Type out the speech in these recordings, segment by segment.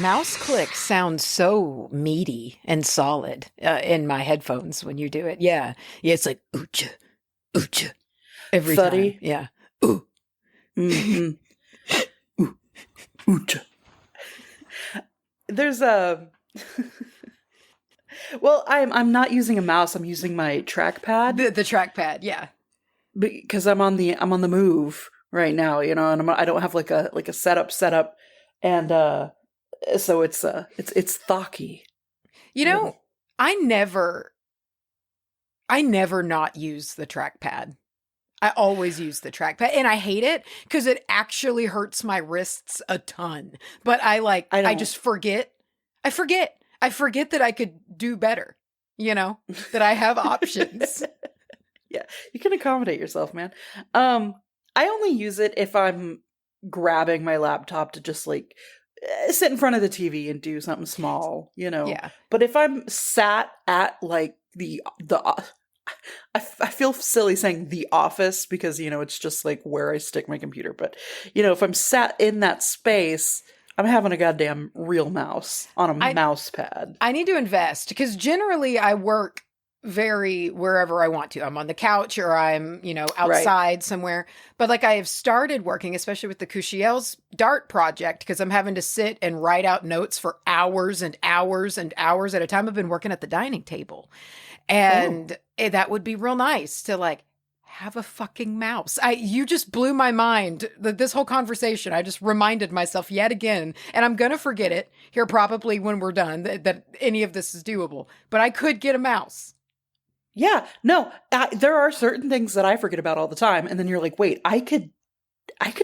mouse click sounds so meaty and solid in my headphones when you do it. Yeah. Yeah, it's like, oocha, oocha, every Thuddy. time. Yeah. Ooh. Mm-hmm. Ooh. Oocha. There's a... Well, I'm not using a mouse. I'm using my trackpad. The trackpad, yeah. Because I'm on the move right now, you know, and I don't have like a setup, and so it's thocky. You know, I never not use the trackpad. I always use the trackpad, and I hate it because it actually hurts my wrists a ton. But I just forget. I forget that I could do better, you know, that I have options. Yeah, you can accommodate yourself, man. I only use it if I'm grabbing my laptop to just like sit in front of the TV and do something small, you know. Yeah. But if I'm sat at like I feel silly saying the office because, you know, it's just like where I stick my computer. But, you know, if I'm sat in that space, I'm having a goddamn real mouse on a mouse pad. I need to invest because generally I work very wherever I want to. I'm on the couch or I'm, you know, outside somewhere. But like I have started working, especially with the Cushiel's Dart project, because I'm having to sit and write out notes for hours and hours and hours at a time. I've been working at the dining table. And that would be real nice to like have a fucking mouse. You just blew my mind. This whole conversation, I just reminded myself yet again, and I'm going to forget it here probably when we're done, that any of this is doable. But I could get a mouse. Yeah, no, there are certain things that I forget about all the time, and then you're like, wait, I could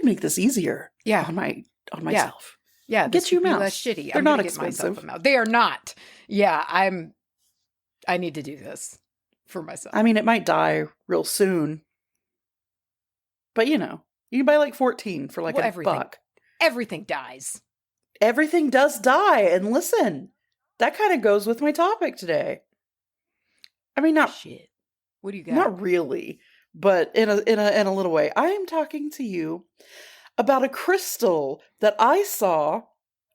make this easier. Yeah, on myself. Yeah, get you a mouse. Less shitty. They're I'm not get expensive. Myself a mouse. They are not. Yeah, I need to do this for myself. I mean, it might die real soon, but you know, you can buy like 14 for like $1. Everything dies. Everything does die, and listen, that kind of goes with my topic today. I mean, not shit. What do you got? Not really, but in a little way. I am talking to you about a crystal that I saw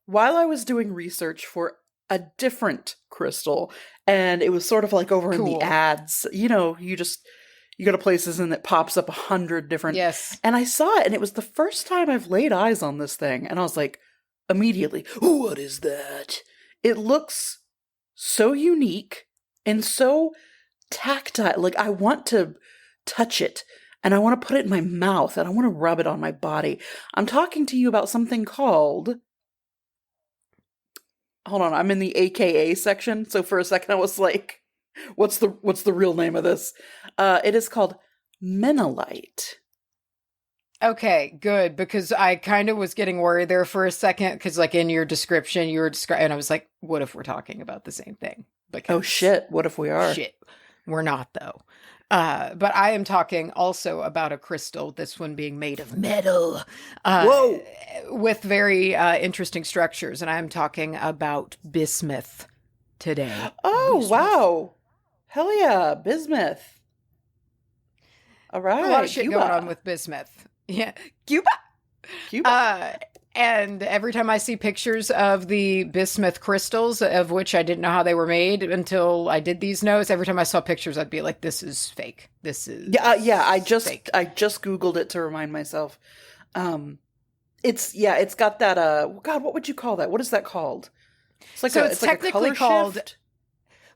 while I was doing research for a different crystal, and it was sort of like over in the ads. You know, you go to places and it pops up 100 different. Yes. And I saw it, and it was the first time I've laid eyes on this thing, and I was like, immediately, what is that? It looks so unique and so tactile. Like, I want to touch it, and I want to put it in my mouth, and I want to rub it on my body. I'm talking to you about something called... Hold on, I'm in the AKA section, so for a second I was like, what's the real name of this? It is called Minalite. Okay, good, because I kind of was getting worried there for a second, because like in your description, you were describing, and I was like, what if we're talking about the same thing? Because, oh shit, what if we are? Shit, we're not though. But I am talking also about a crystal, this one being made of metal. Whoa! With very interesting structures, and I'm talking about bismuth today. Oh, bismuth. Wow. Hell yeah, bismuth. All right. A lot of shit going on with bismuth. Yeah. Cuba. And every time I see pictures of the bismuth crystals, of which I didn't know how they were made until I did these notes, every time I saw pictures, I'd be like, this is fake. This is I just fake. Googled it to remind myself. It's got that, God, what would you call that? What is that called? It's like it's technically like a color called shift?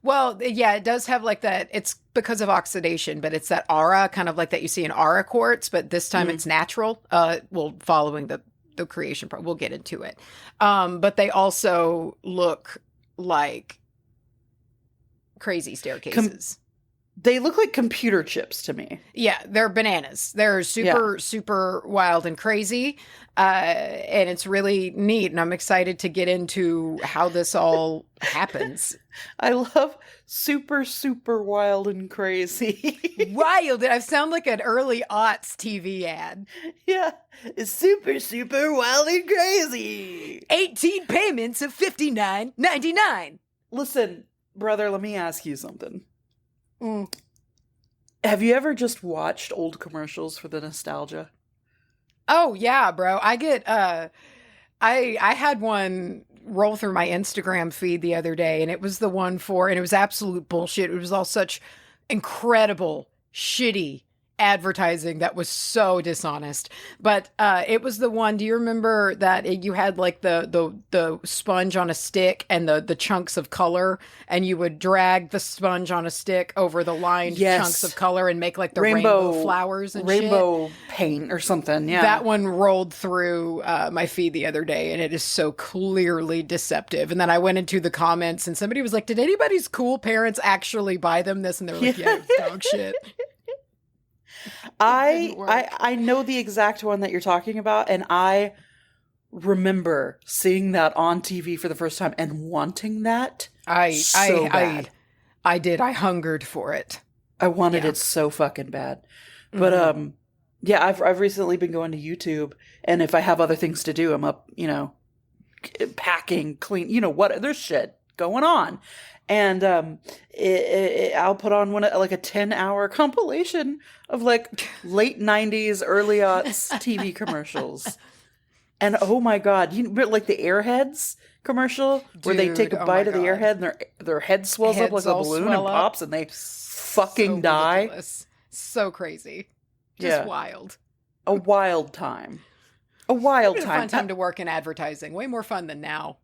Well, yeah, it does have like that. It's because of oxidation, but it's that aura, kind of like that you see in aura quartz, but this time it's natural. Following the creation part, we'll get into it. But they also look like crazy staircases. They look like computer chips to me. Yeah, they're bananas. They're super wild and crazy. And it's really neat. And I'm excited to get into how this all happens. I love super wild and crazy. Wild. I sound like an early aughts TV ad. Yeah. It's super wild and crazy. 18 payments of $59.99. Listen, brother, let me ask you something. Have you ever just watched old commercials for the nostalgia? Oh yeah, bro. I get I had one roll through my Instagram feed the other day, and it was the one and it was absolute bullshit. It was all such incredible, shitty advertising that was so dishonest. But it was the one, do you remember that you had like the sponge on a stick and the chunks of color, and you would drag the sponge on a stick over the lined chunks of color and make like the rainbow flowers and rainbow paint or something. Yeah, that one rolled through my feed the other day, and it is so clearly deceptive. And then I went into the comments, and somebody was like, did anybody's cool parents actually buy them this? And they're like, yeah, it's dog shit. I know the exact one that you're talking about, and I remember seeing that on TV for the first time and wanting that bad. I did. I hungered for it. I wanted it so fucking bad. But yeah, I've recently been going to YouTube, and if I have other things to do, I'm up, packing, clean, what, there's shit going on. And I'll put on like a 10-hour compilation of like late 90s, early aughts TV commercials. And oh my God, like the Airheads commercial where they take a bite of the airhead and their head swells up like a balloon and pops and they fucking die. Ridiculous. So crazy. Just wild. A wild time. A wild time. A fun time to work in advertising. Way more fun than now.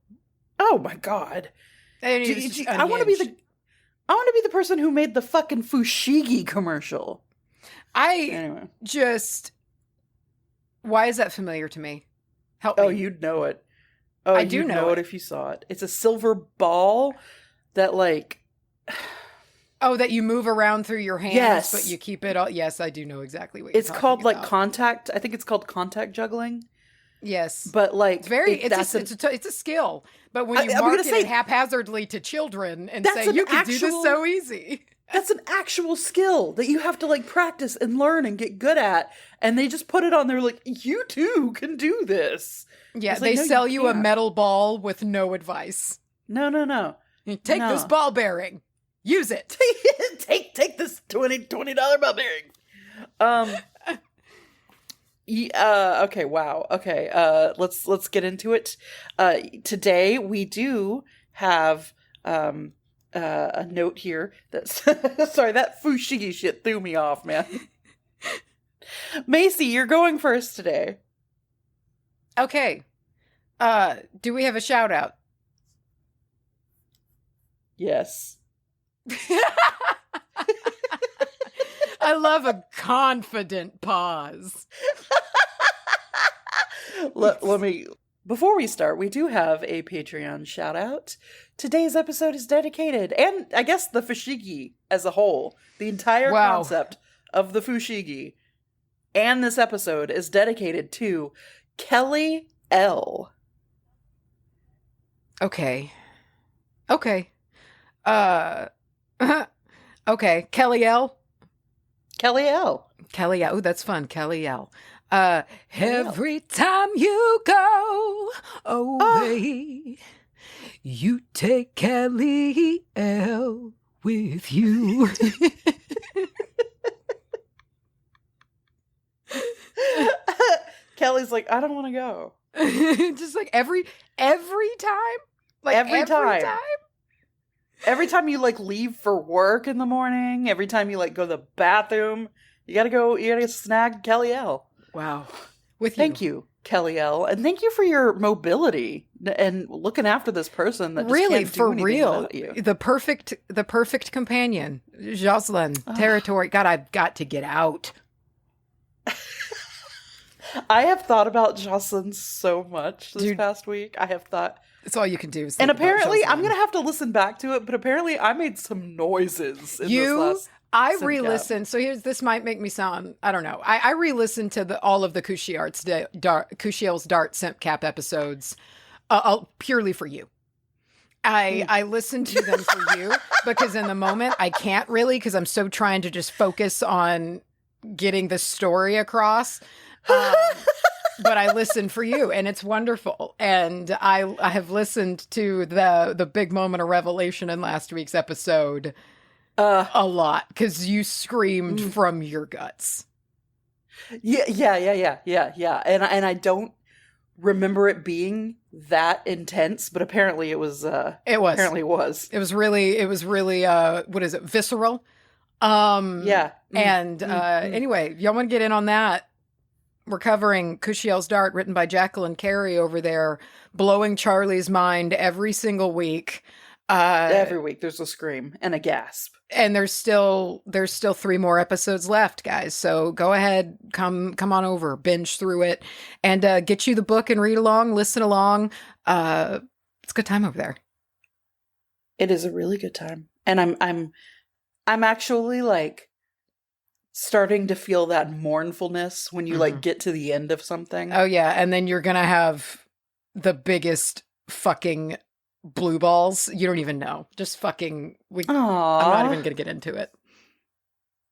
Oh my God. I want to be the person who made the fucking Fushigi commercial. Why is that familiar to me? Help me. Oh, you'd know it. Oh, I do know it if you saw it. It's a silver ball that like... Oh, that you move around through your hands, but you keep it all... Yes, I do know exactly what you're talking about. It's called like contact... I think it's called contact juggling. Yes. But like... It's a skill. But when you market it haphazardly to children and say, you can do this so easy. That's an actual skill that you have to like practice and learn and get good at. And they just put it on there like, you too can do this. Yeah, they sell you a metal ball with no advice. No. Take this ball bearing. Use it. take this $20 ball bearing. Okay, wow. Okay, let's get into it. Today we do have a note here that's sorry, that Fushigi shit threw me off, man. Macy, you're going first today. Okay. Do we have a shout out? Yes. I love a confident pause. Let me... Before we start, we do have a Patreon shout out. Today's episode is dedicated, and I guess the Fushigi as a whole, the entire concept of the Fushigi, and this episode is dedicated to Kelly L. Okay. Okay, Kelly L. Kelly L. Kelly L. Oh, that's fun. Kelly L. Every time you go away, you take Kelly L with you. Kelly's like, I don't want to go. Just like every time? Like every time? Every time you like leave for work in the morning, every time you like go to the bathroom, you gotta snag Kelly L. Wow. Thank you, Kelly L. And thank you for your mobility and looking after this person that just really, can't do for anything real, without you. The perfect companion. Jocelyn, territory. God, I've got to get out. I have thought about Jocelyn so much this past week. I have thought... That's all you can do. And apparently, I'm going to have to listen back to it, but apparently I made some noises in this last... I re-listened. So this might make me sound, I don't know. I re-listened to all of the Cushiel's Dart Simp Cap episodes purely for you. I listened to them for you because in the moment I can't really because I'm so trying to just focus on getting the story across. But I listened for you and it's wonderful. And I have listened to the big moment of revelation in last week's episode a lot because you screamed from your guts. Yeah. And I don't remember it being that intense, but apparently it was. It was. Apparently it was. It was really. What is it? Visceral. Yeah. Anyway, y'all want to get in on that? We're covering Kushiel's Dart, written by Jacqueline Carey over there, blowing Charlie's mind every single week. Every week there's a scream and a gasp. And there's still 3 more episodes left, guys. So go ahead, come on over, binge through it, and get you the book and read along, listen along. It's a good time over there. It is a really good time, and I'm actually like starting to feel that mournfulness when you like get to the end of something. Oh yeah, and then you're gonna have the biggest fucking blue balls. You don't even know. Just fucking. I'm not even gonna get into it.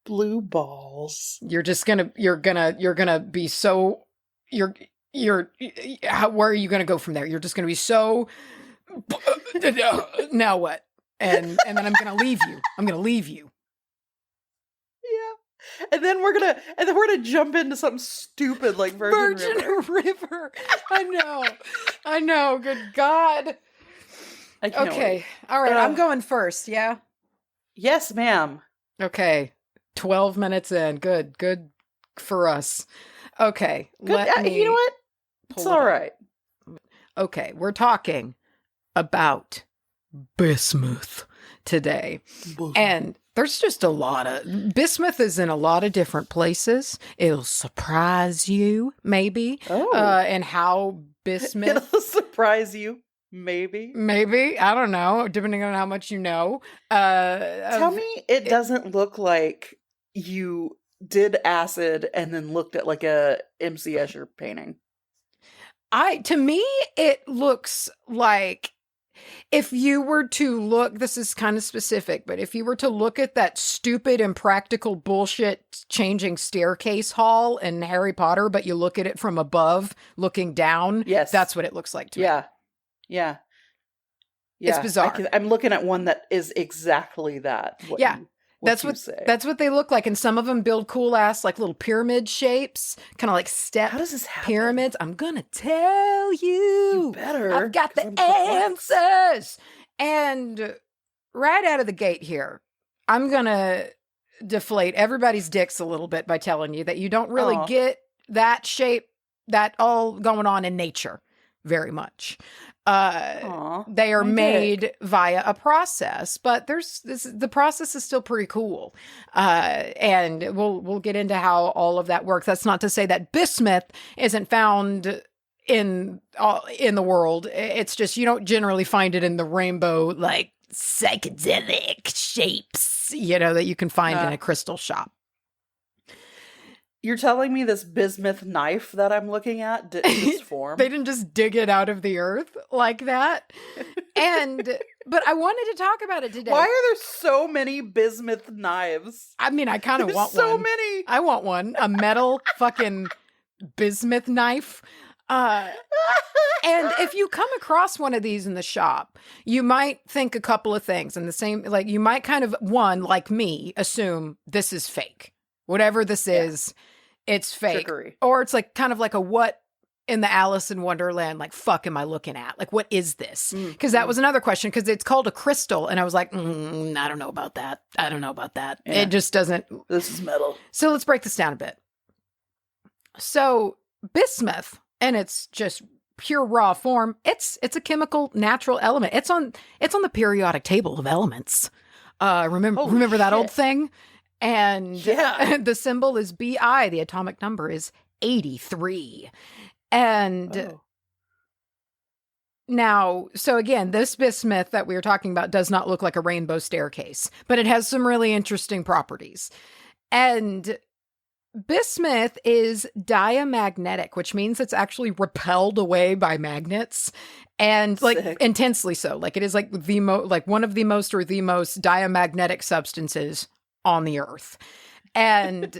Blue balls. You're gonna be so. Where are you gonna go from there? You're just gonna be so. Now what? And then I'm gonna leave you. Yeah. And then we're gonna jump into something stupid like Virgin River. I know. Good God. Okay. Wait. All right. I'm going first. Yeah. Yes, ma'am. Okay. 12 minutes in. Good for us. Okay. Good. You know what? It's all right. Okay. We're talking about Bismuth today. And there's just a lot of... Bismuth is in a lot of different places. It'll surprise you, maybe. Oh. And how Bismuth... It'll surprise you. Maybe. I don't know, depending on how much you know. Tell me it doesn't look like you did acid and then looked at like a MC Escher painting. To me, it looks like if you were to look, this is kind of specific, but if you were to look at that stupid impractical bullshit changing staircase hall in Harry Potter, but you look at it from above, looking down, yes, that's what it looks like to me. Yeah. It's bizarre. I'm looking at one that is exactly that. That's what they look like. And some of them build cool ass, like little pyramid shapes, kind of like step How does this happen? pyramids. I'm going to tell you. You better. I've got the answers. And right out of the gate here, I'm going to deflate everybody's dicks a little bit by telling you that you don't really get that shape, that all going on in nature very much. They are made via a process, but the process is still pretty cool. And we'll get into how all of that works. That's not to say that bismuth isn't found in the world. It's just, you don't generally find it in the rainbow, like psychedelic shapes, that you can find in a crystal shop. You're telling me this bismuth knife that I'm looking at didn't just form? They didn't just dig it out of the earth like that. But I wanted to talk about it today. Why are there so many bismuth knives? I mean, I kind of want so one. Many. I want one. A metal fucking bismuth knife. And if you come across one of these in the shop, you might think a couple of things. And the same, like, you might kind of, one, like me, assume this is fake. Whatever this is, it's fake. Trickery. Or it's like kind of like a what in the Alice in Wonderland, like, fuck am I looking at? Like, what is this? Because that was another question, because it's called a crystal. And I was like, I don't know about that. Yeah. It just doesn't. This is metal. So let's break this down a bit. So bismuth, and it's just pure raw form, it's a chemical natural element. It's on the periodic table of elements. Remember that old thing? And the symbol is Bi. The atomic number is 83. And now, so again, this bismuth that we were talking about does not look like a rainbow staircase, but it has some really interesting properties. And bismuth is diamagnetic, which means it's actually repelled away by magnets, and like intensely so. Like it is like one of the most or the most diamagnetic substances on the earth. And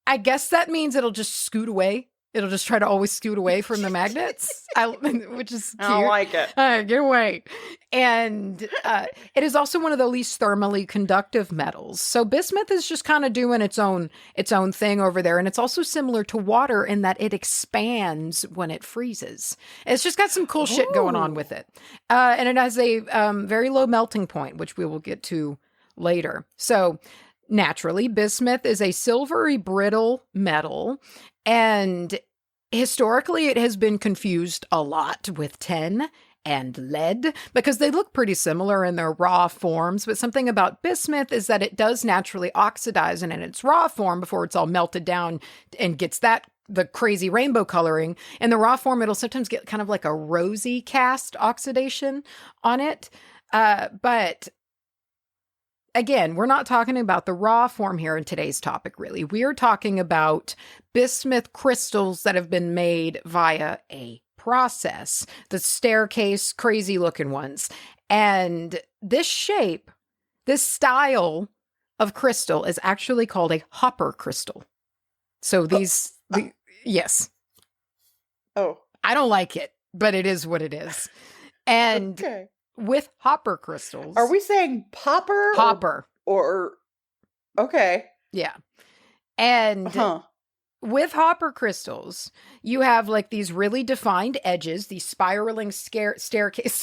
I guess that means it'll just scoot away It'll just try to always scoot away from the magnets, which is cute. I don't like it. Get away. And it is also one of the least thermally conductive metals. So bismuth is just kind of doing its own thing over there. And it's also similar to water in that it expands when it freezes. It's just got some cool shit going on with it. And it has a very low melting point, which we will get to later. So naturally, bismuth is a silvery brittle metal, and historically it has been confused a lot with tin and lead because they look pretty similar in their raw forms. But something about bismuth is that it does naturally oxidize, and in its raw form, before it's all melted down and gets the crazy rainbow coloring, in the raw form, it'll sometimes get kind of like a rosy cast oxidation on it. But again, we're not talking about the raw form here in today's topic, really. We are talking about bismuth crystals that have been made via a process, the staircase, crazy looking ones. And this shape, this style of crystal is actually called a hopper crystal. So yes. Oh. I don't like it, but it is what it is. And okay. With hopper crystals. Are we saying popper? Hopper. Or okay. Yeah. And with hopper crystals, you have like these really defined edges, these spiraling staircases.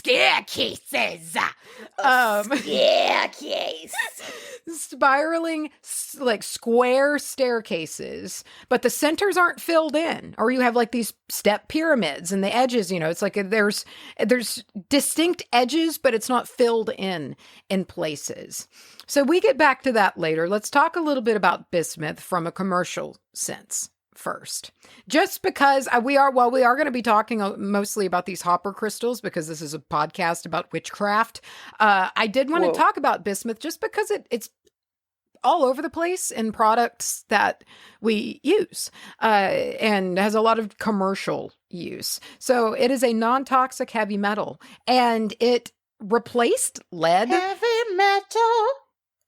Spiraling like square staircases, but the centers aren't filled in. Or you have like these step pyramids and the edges, it's like there's distinct edges, but it's not filled in places. So we get back to that later. Let's talk a little bit about bismuth from a commercial sense first. Just because we are going to be talking mostly about these hopper crystals because this is a podcast about witchcraft. I did want to talk about bismuth just because it's all over the place in products that we use and has a lot of commercial use. So it is a non-toxic heavy metal, and it replaced lead. Heavy metal.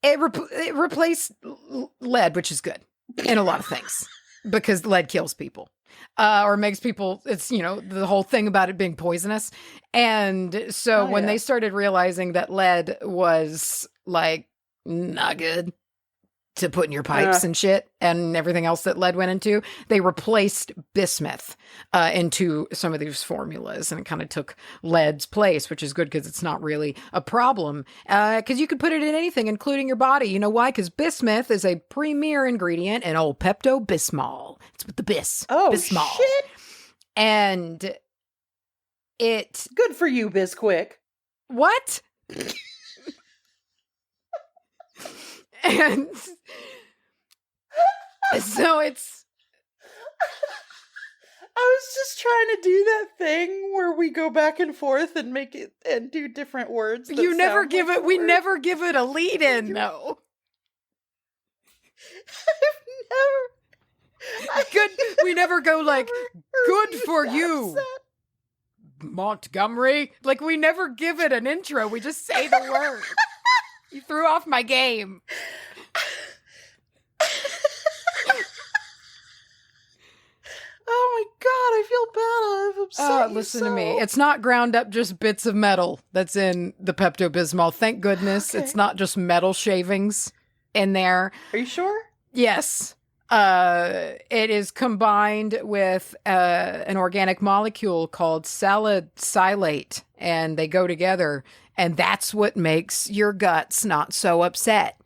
It replaced lead, which is good in a lot of things because lead kills people or makes people, it's, the whole thing about it being poisonous. And so when they started realizing that lead was like not good to put in your pipes and shit and everything else that lead went into, they replaced bismuth into some of these formulas, and it kind of took lead's place, which is good because it's not really a problem because you could put it in anything, including your body. You know why? Because bismuth is a premier ingredient in old Pepto-Bismol. It's with the Bismol. Shit. And it... Good for you, Bisquick. What? And so it's... I was just trying to do that thing where we go back and forth and make it and do different words. You never give it. We never give it a lead in. No. Good. We never go like, good for you, Montgomery. Like, we never give it an intro. We just say the word. You threw off my game. Oh my God, I feel bad. I've upset you. Listen to me. It's not ground up just bits of metal that's in the Pepto-Bismol. Thank goodness it's not just metal shavings in there. Are you sure? Yes. It is combined with an organic molecule called salicylate, and they go together. And that's what makes your guts not so upset,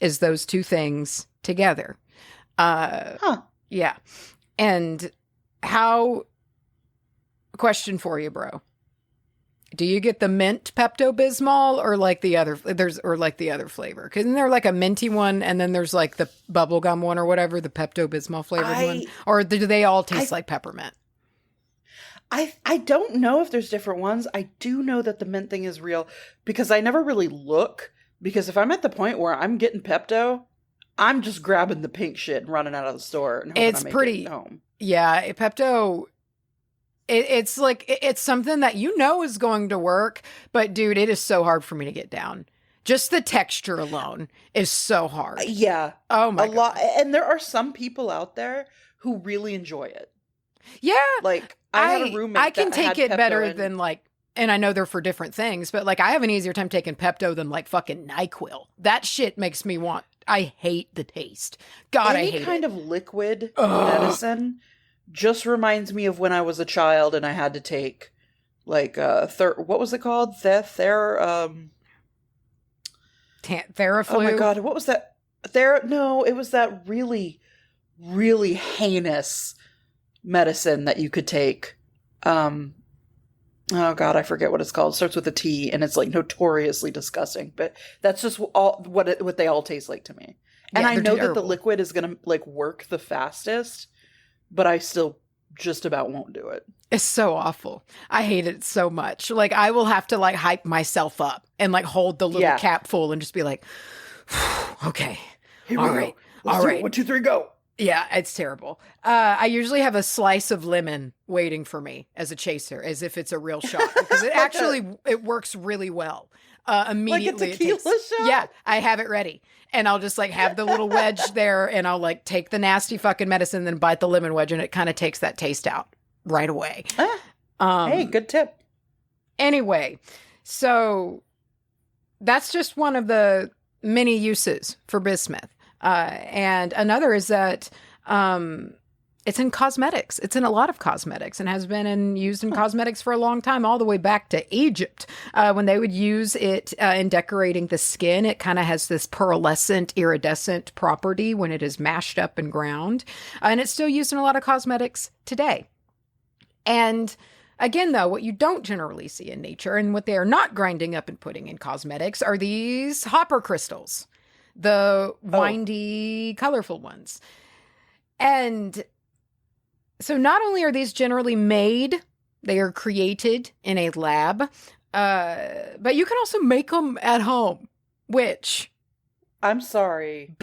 is those two things together. Yeah. And question for you, bro. Do you get the mint Pepto-Bismol or like the other flavor? Because isn't there like a minty one and then there's like the bubblegum one or whatever, the Pepto-Bismol flavored one? Or do they all taste like peppermint? I don't know if there's different ones. I do know that the mint thing is real because I never really look. Because if I'm at the point where I'm getting Pepto, I'm just grabbing the pink shit and running out of the store and hoping I make it home. Yeah, Pepto, it's like, it's something that is going to work. But dude, it is so hard for me to get down. Just the texture alone is so hard. Yeah. Oh my God. And there are some people out there who really enjoy it. Yeah. Like, I had a roommate I can that take had it Pepto better and- than like, and I know they're for different things, but like I have an easier time taking Pepto than like fucking NyQuil. That shit makes me want, I hate the taste. God, I hate any kind it. of liquid Ugh. medicine just reminds me of when I was a child and I had to take like what was it called? Theraflu. Oh my god, what was that? No, it was that really, really heinous medicine that you could take. Oh god, I forget what it's called. It starts with a T, and it's like notoriously disgusting. But that's just all what they all taste like to me. And Yeah, I they're know that terrible. the liquid is gonna like work the fastest, but I still just about won't do it. It's so awful. I hate it so much. Like I will have to like hype myself up and like hold the little cap full and just be like, okay, Here all we right, go. Let's all do right. it. 1, 2, 3, go. Yeah, it's terrible. I usually have a slice of lemon waiting for me as a chaser, as if it's a real shot, because it actually it works really well. Immediately, like a tequila shot? Yeah, I have it ready, and I'll just like have the little wedge there, and I'll like take the nasty fucking medicine, then bite the lemon wedge, and it kind of takes that taste out right away. Hey, good tip. Anyway, so that's just one of the many uses for bismuth. And another is that it's in cosmetics. It's in a lot of cosmetics and has been used in cosmetics for a long time, all the way back to Egypt. When they would use it in decorating the skin, it kind of has this pearlescent, iridescent property when it is mashed up and ground. And it's still used in a lot of cosmetics today. And again, though, what you don't generally see in nature and what they are not grinding up and putting in cosmetics are these hopper crystals. The windy, colorful ones. And so not only are these generally made, they are created in a lab, but you can also make them at home, which... I'm sorry.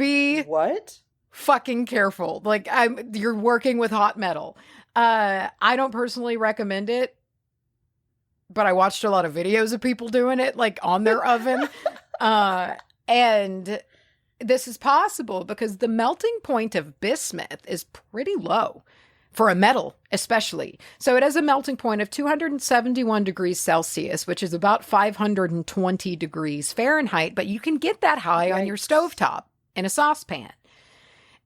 What? Fucking careful. Like, you're working with hot metal. I don't personally recommend it, but I watched a lot of videos of people doing it, like, on their oven. And... this is possible because the melting point of bismuth is pretty low for a metal, especially. So it has a melting point of 271 degrees Celsius, which is about 520 degrees Fahrenheit, but you can get that high on your stovetop in a saucepan.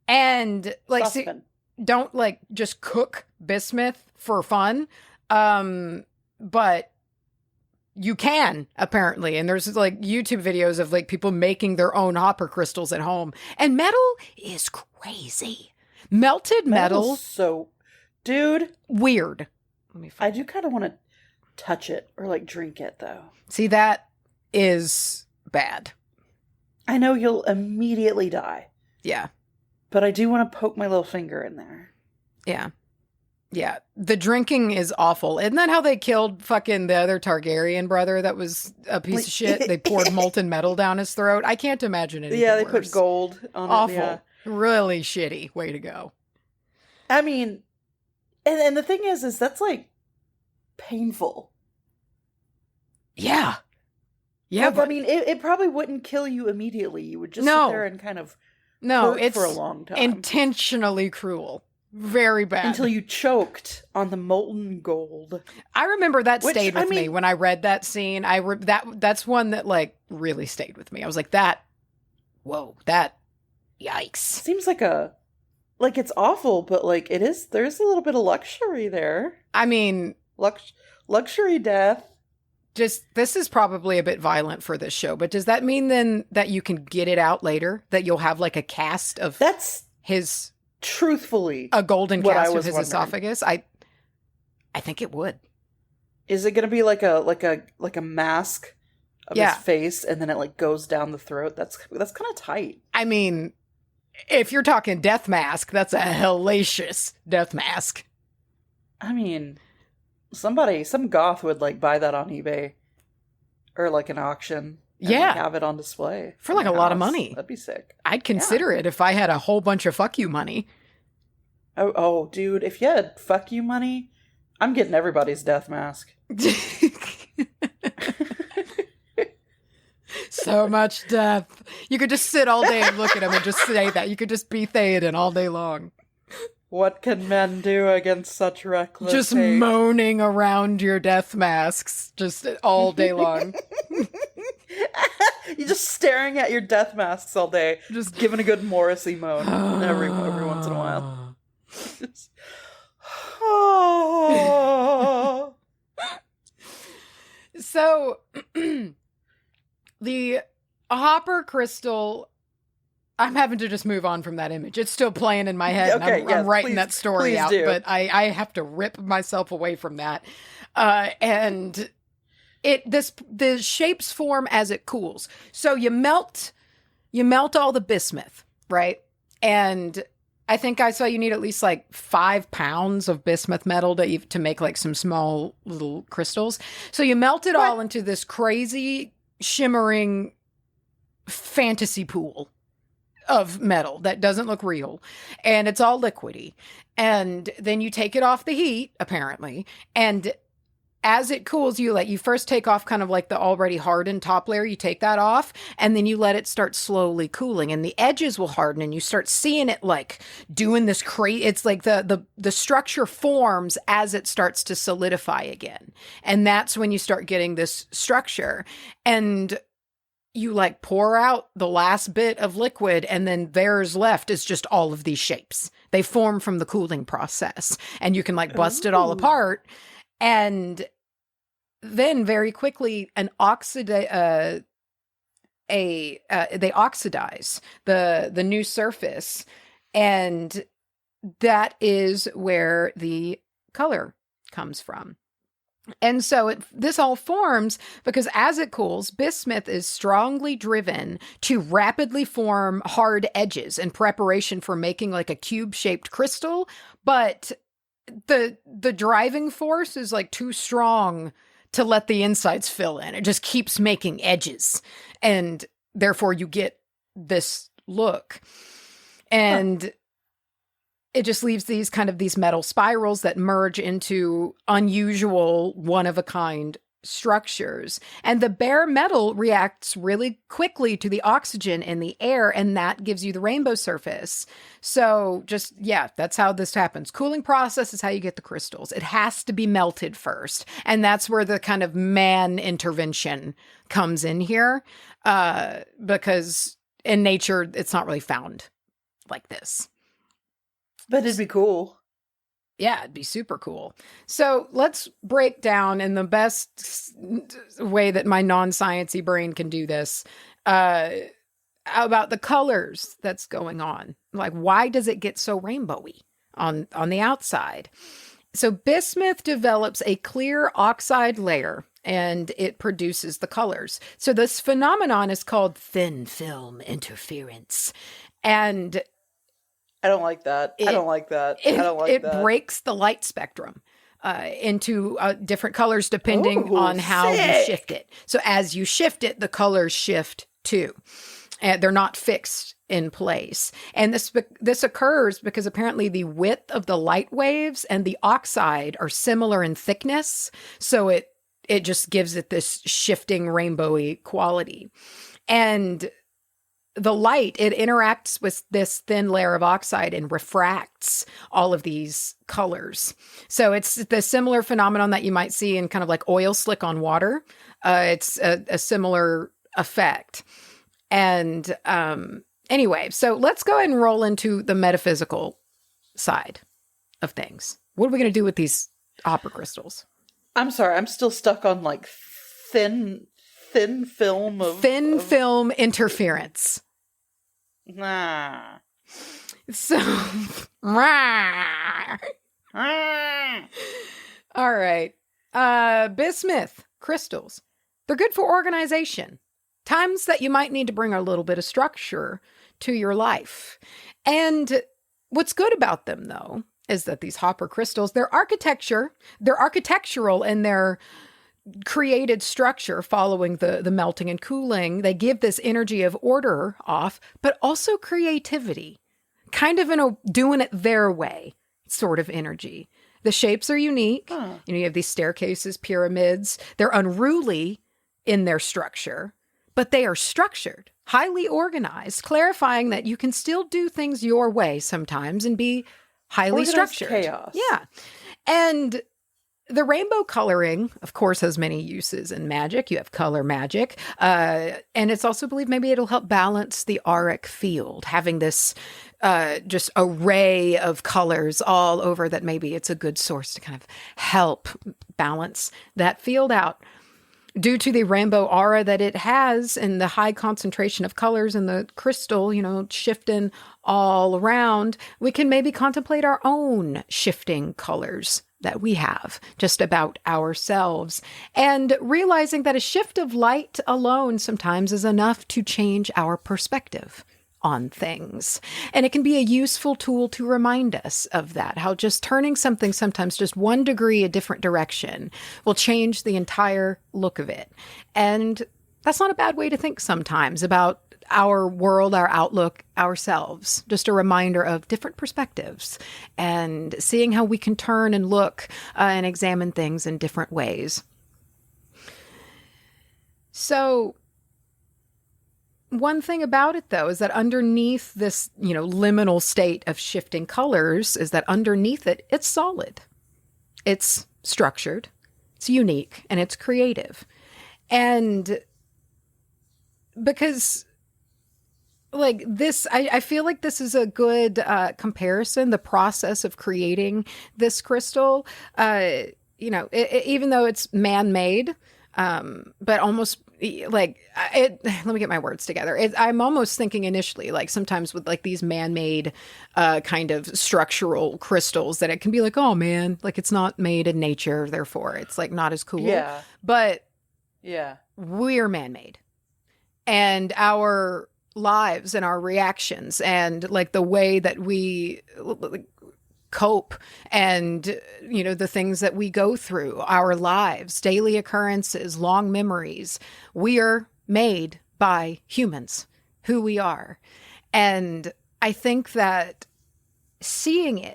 And like, don't like just cook bismuth for fun. But you can, apparently. And there's like YouTube videos of like people making their own hopper crystals at home. And metal is crazy. Melted metal. So, dude. Weird. I do kind of want to touch it or like drink it though. See, that is bad. I know you'll immediately die. Yeah. But I do want to poke my little finger in there. Yeah. Yeah, the drinking is awful. Isn't that how they killed fucking the other Targaryen brother that was a piece of shit? They poured molten metal down his throat. I can't imagine anything Yeah, they worse. put gold on awful. it. Yeah. Really shitty. Way to go. I mean, and the thing is that's like painful. Yeah. Yeah. Like, I mean, it probably wouldn't kill you immediately. You would just sit there and kind of hurt it's for a long time. Intentionally cruel. Very bad. Until you choked on the molten gold. I remember that stayed with me when I read that scene. That's one that like really stayed with me. I was like, yikes. Seems like it's awful, but like there's a little bit of luxury there. I mean, luxury death. This is probably a bit violent for this show, but does that mean then that you can get it out later? That you'll have like a cast of his... Truthfully, a golden cast of his esophagus? I think it would. Is it going to be like a mask of his face, and then it like goes down the throat? That's kind of tight. I mean, if you're talking death mask, that's a hellacious death mask. I mean, some goth would like buy that on eBay or like an auction. And like have it on display for like a lot of money. That'd be sick. I'd consider it if I had a whole bunch of fuck you money. Oh, dude, if you had fuck you money, I'm getting everybody's death mask. So much death. You could just sit all day and look at him and just say that. You could just be Theoden all day long. What can men do against such reckless Just hate? moaning around your death masks just all day long. You're just staring at your death masks all day, just giving a good Morrissey moan every once in a while. So, the hopper crystal, I'm having to just move on from that image. It's still playing in my head. Okay, and I'm writing please, that story out, do. But I have to rip myself away from that. And the shapes form as it cools. So you melt all the bismuth, right? And I think I saw you need at least like 5 pounds of bismuth metal to make like some small little crystals. So you melt it all into this crazy shimmering fantasy pool of metal that doesn't look real, and it's all liquidy. And then you take it off the heat, apparently, and as it cools, you first take off kind of like the already hardened top layer. You take that off, and then you let it start slowly cooling, and the edges will harden, and you start seeing it like doing this crazy. It's like the structure forms as it starts to solidify again, and that's when you start getting this structure. And you like pour out the last bit of liquid, and then there's left is just all of these shapes. They form from the cooling process, and you can like bust it all apart. And then very quickly they oxidize the new surface, and that is where the color comes from. And so this all forms because as it cools, bismuth is strongly driven to rapidly form hard edges in preparation for making like a cube-shaped crystal. But the driving force is like too strong to let the insides fill in. It just keeps making edges, and therefore you get this look. And it just leaves these metal spirals that merge into unusual, one-of-a-kind structures. And the bare metal reacts really quickly to the oxygen in the air, and that gives you the rainbow surface. So that's how this happens. Cooling process is how you get the crystals. It has to be melted first. And that's where the kind of man intervention comes in here, because in nature, it's not really found like this. But it'd be cool. Yeah, it'd be super cool. So let's break down in the best way that my non-science-y brain can do this, about the colors that's going on. Like, why does it get so rainbowy on the outside? So bismuth develops a clear oxide layer, and it produces the colors. So this phenomenon is called thin film interference. And I don't like that. It breaks the light spectrum into different colors depending on how you shift it. So as you shift it, the colors shift too. And they're not fixed in place. And this occurs because apparently the width of the light waves and the oxide are similar in thickness. So it just gives it this shifting rainbowy quality. And the light, it interacts with this thin layer of oxide and refracts all of these colors. So it's the similar phenomenon that you might see in kind of like oil slick on water. It's a similar effect. And anyway, so let's go ahead and roll into the metaphysical side of things. What are we going to do with these opera crystals? I'm sorry, I'm still stuck on like thin film film interference. Nah. So, all right. Bismuth crystals. They're good for organization. Times that you might need to bring a little bit of structure to your life. And what's good about them, though, is that these hopper crystals, they're architectural in their created structure following the melting and cooling. They give this energy of order off, but also creativity, kind of in a doing it their way sort of energy. The shapes are unique. You have these staircases, pyramids. They're unruly in their structure, but they are structured, highly organized, clarifying that you can still do things your way sometimes and be highly Organized structured. chaos. Yeah. And the rainbow coloring, of course, has many uses in magic. You have color magic. And it's also believed maybe it'll help balance the auric field, having this just array of colors all over that maybe it's a good source to kind of help balance that field out. Due to the rainbow aura that it has and the high concentration of colors in the crystal, shifting all around, we can maybe contemplate our own shifting colors that we have just about ourselves, and realizing that a shift of light alone sometimes is enough to change our perspective on things. And it can be a useful tool to remind us of that, how just turning something sometimes just 1 degree a different direction will change the entire look of it. And that's not a bad way to think sometimes about our world, our outlook, ourselves. Just a reminder of different perspectives and seeing how we can turn and look and examine things in different ways. So one thing about it, though, is that underneath this, liminal state of shifting colors is that underneath it, it's solid. It's structured, it's unique, and it's creative. And because like this, I feel like this is a good comparison, the process of creating this crystal, even though it's man-made, but almost like let me get my words together. I'm almost thinking initially, like sometimes with like these man-made kind of structural crystals, that it can be like, oh man, like it's not made in nature, therefore it's like not as cool. Yeah. But yeah, we're man-made, and our lives and our reactions and like the way that we cope and the things that we go through, our lives, daily occurrences, long memories, we are made by humans, who we are. And I think that seeing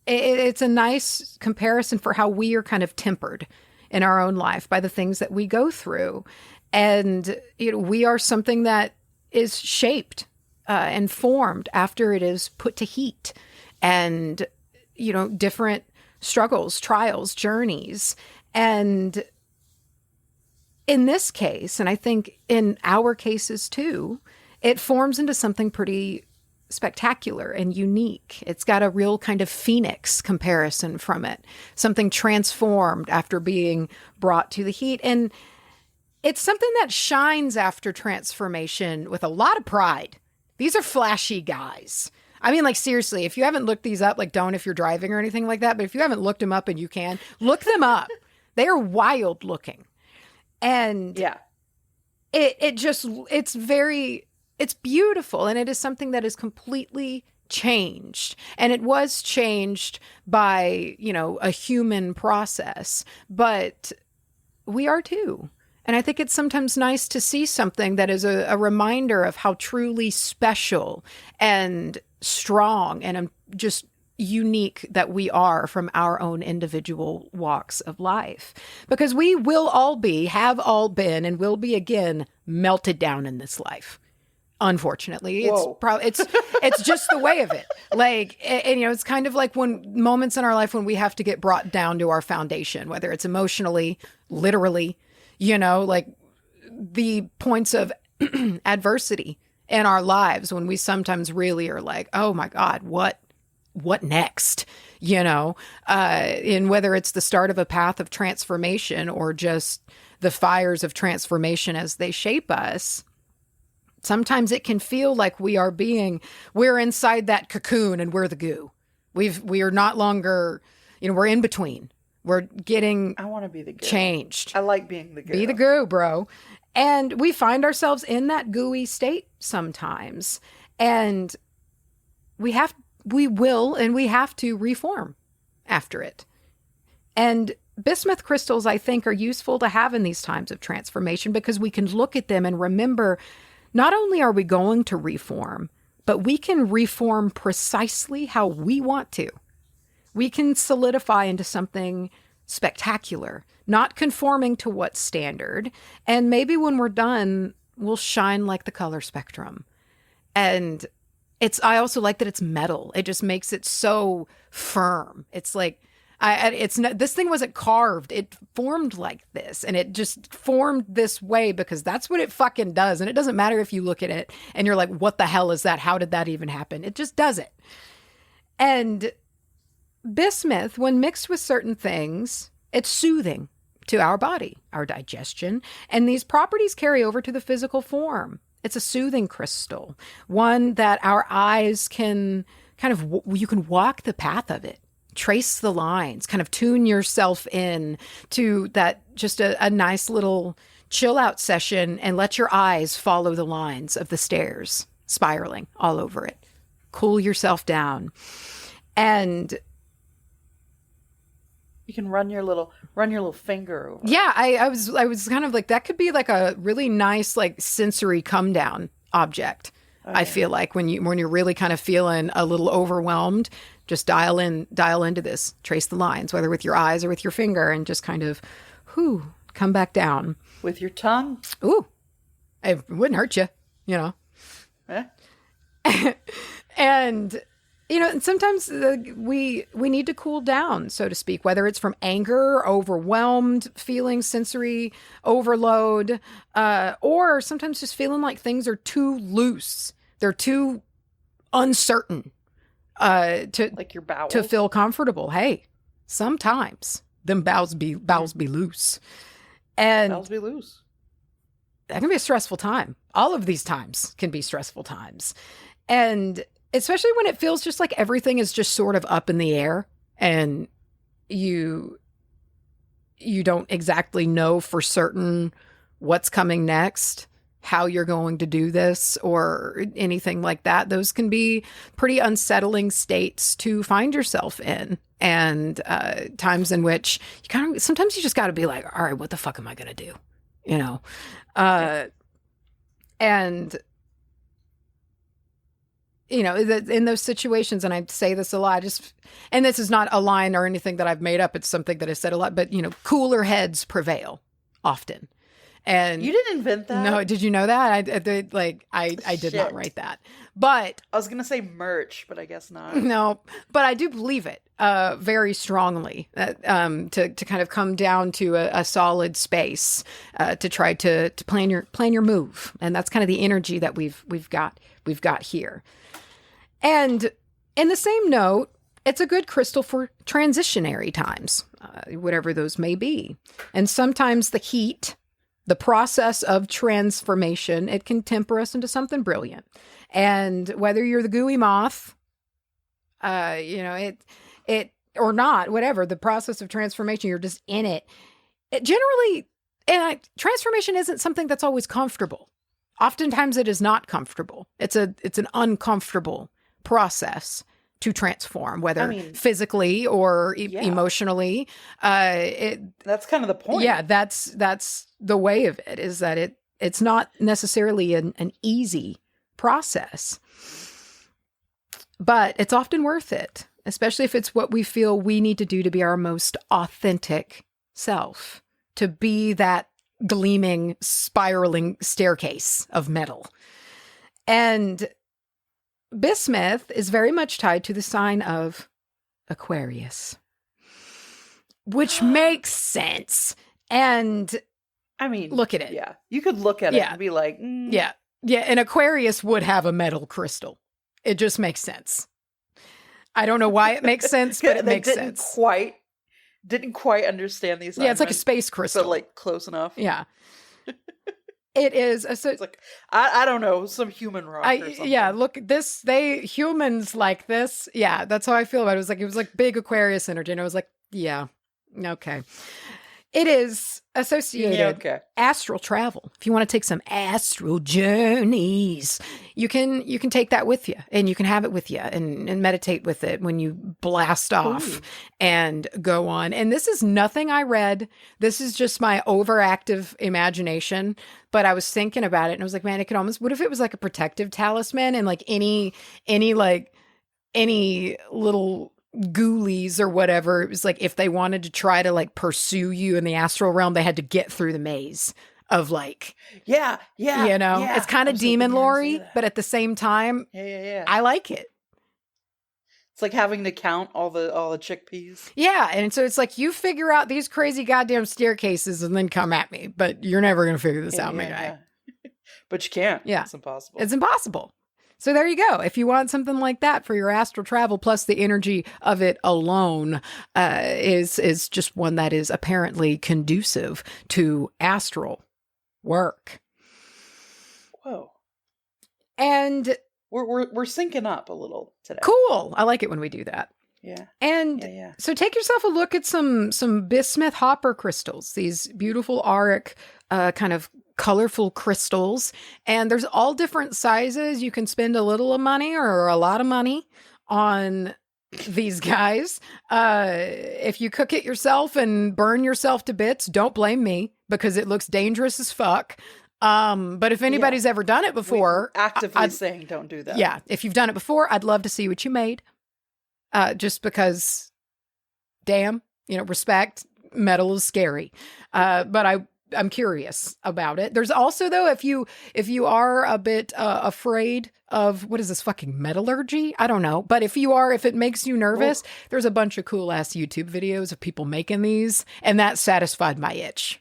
it's a nice comparison for how we are kind of tempered in our own life by the things that we go through. And we are something that is shaped and formed after it is put to heat and different struggles, trials, journeys. And in this case, and I think in our cases too, it forms into something pretty spectacular and unique. It's got a real kind of phoenix comparison from it, something transformed after being brought to the heat. And it's something that shines after transformation with a lot of pride. These are flashy guys. I mean, like, seriously, if you haven't looked these up, like, don't if you're driving or anything like that. But if you haven't looked them up and you can, look them up. They are wild looking. And yeah, it's beautiful. And it is something that is completely changed. And it was changed by, a human process. But we are too. And I think it's sometimes nice to see something that is a reminder of how truly special and strong and just unique that we are from our own individual walks of life. Because we will all be, have all been, and will be again melted down in this life. Unfortunately, it's just the way of it. Like, and it's kind of like when moments in our life when we have to get brought down to our foundation, whether it's emotionally, literally, like the points of adversity in our lives when we sometimes really are like, oh my God, what next? And whether it's the start of a path of transformation or just the fires of transformation as they shape us, sometimes it can feel like we're inside that cocoon and we're the goo. We are not longer, we're in between. We're getting I want to be the goo. Changed. I like being the goo. Be the goo, bro. And we find ourselves in that gooey state sometimes. And we have to reform after it. And bismuth crystals, I think, are useful to have in these times of transformation because we can look at them and remember not only are we going to reform, but we can reform precisely how we want to. We can solidify into something spectacular, not conforming to what's standard. And maybe when we're done, we'll shine like the color spectrum. And I also like that it's metal. It just makes it so firm. It's like, it's not, this thing wasn't carved. It formed like this, and it just formed this way because that's what it fucking does. And it doesn't matter if you look at it and you're like, what the hell is that? How did that even happen? It just does it. And bismuth, when mixed with certain things, it's soothing to our body, our digestion, and these properties carry over to the physical form. It's a soothing crystal, one that our eyes can kind of, you can walk the path of it, trace the lines, kind of tune yourself in to that, just a nice little chill out session, and let your eyes follow the lines of the stairs spiraling all over it. Cool yourself down. And you can run your little finger over. Yeah, I was kind of like, that could be like a really nice like sensory come down object. Okay. I feel like when you're really kind of feeling a little overwhelmed, just dial into this, trace the lines, whether with your eyes or with your finger, and just kind of, come back down with your tongue. Ooh, it wouldn't hurt you, you know. Eh? And and sometimes we need to cool down, so to speak, whether it's from anger, overwhelmed, feeling sensory overload, or sometimes just feeling like things are too loose. They're too uncertain to like your bowels, to feel comfortable. Hey, sometimes them bowels be loose. And bowels be loose. That can be a stressful time. All of these times can be stressful times. And especially when it feels just like everything is just sort of up in the air, and you don't exactly know for certain what's coming next, how you're going to do this, or anything like that. Those can be pretty unsettling states to find yourself in, and times in which sometimes you just got to be like, all right, what the fuck am I going to do? And in those situations, and I say this a lot, and this is not a line or anything that I've made up. It's something that I said a lot, but cooler heads prevail often. And you didn't invent that. No, did you know that? I did not write that, but I was going to say merch, but I guess not. No, but I do believe it very strongly that to kind of come down to a solid space to try to plan your move. And that's kind of the energy that we've got here. And in the same note, it's a good crystal for transitionary times, whatever those may be. And sometimes the heat, the process of transformation, it can temper us into something brilliant. And whether you're the gooey moth, it or not, whatever, the process of transformation, you're just in it. It generally, transformation isn't something that's always comfortable. Oftentimes it is not comfortable. It's an uncomfortable process to transform, whether physically or emotionally. That's kind of the point. Yeah, that's the way of it, is that it's not necessarily an easy process, but it's often worth it, especially if it's what we feel we need to do to be our most authentic self, to be that gleaming, spiraling staircase of metal. And bismuth is very much tied to the sign of Aquarius, which makes sense. And look at it. Yeah. You could look at it and be like, Yeah. Yeah. And Aquarius would have a metal crystal. It just makes sense. I don't know why it makes sense, but it makes sense. Didn't quite understand these. Yeah, it's like a space crystal. But like close enough. Yeah. It is. It's like, I don't know, some human rock or something. Yeah, look, humans like this. Yeah, that's how I feel about it. It was like big Aquarius energy. And I was like, yeah, okay. It is associated astral travel. If you want to take some astral journeys, you can take that with you, and you can have it with you and meditate with it when you blast off and go on. And this is nothing I read. This is just my overactive imagination. But I was thinking about it, and I was like, man, it could almost, what if it was like a protective talisman, and like any little ghoulies or whatever, it was like if they wanted to try to like pursue you in the astral realm, they had to get through the maze of like, Yeah. Yeah. it's kind of demon lore, but at the same time, Yeah. I like it. It's like having to count all the chickpeas. Yeah, and so it's like you figure out these crazy goddamn staircases and then come at me, but you're never going to figure this out, my guy. But you can't. Yeah. It's impossible. It's impossible. So there you go. If you want something like that for your astral travel, plus the energy of it alone is just one that is apparently conducive to astral work. Whoa. And we're syncing up a little today. Cool. I like it when we do that. Yeah. And so take yourself a look at some bismuth hopper crystals, these beautiful auric kind of colorful crystals. And there's all different sizes. You can spend a little of money or a lot of money on these guys. If you cook it yourself and burn yourself to bits, don't blame me because it looks dangerous as fuck. But if anybody's ever done it before, we're actively saying don't do that. Yeah. If you've done it before, I'd love to see what you made. Just because, damn, respect, metal is scary. But I'm curious about it. There's also, though, if you are a bit afraid of, what is this, fucking metallurgy? I don't know. But if it makes you nervous, there's a bunch of cool ass YouTube videos of people making these. And that satisfied my itch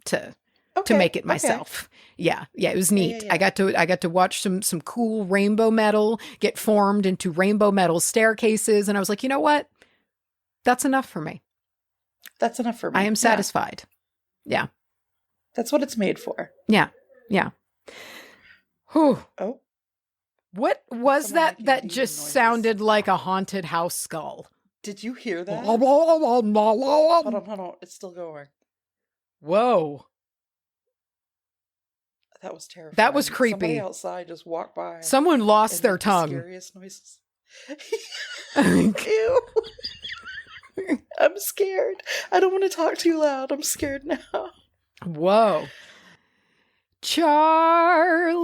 to make it myself. Yeah, it was neat. Yeah. I got to watch some cool rainbow metal get formed into rainbow metal staircases, and I was like, you know what? That's enough for me. That's enough for me. I am satisfied. Yeah. That's what it's made for. Yeah. Whew. Oh. What was that just sounded like a haunted house skull? Did you hear that? Hold on. It's still going. Whoa. That was terrifying. That was creepy. Somebody outside just walked by. Someone lost their tongue. Scariest noises. Ew. I'm scared. I don't want to talk too loud. I'm scared now. Whoa. Charlye.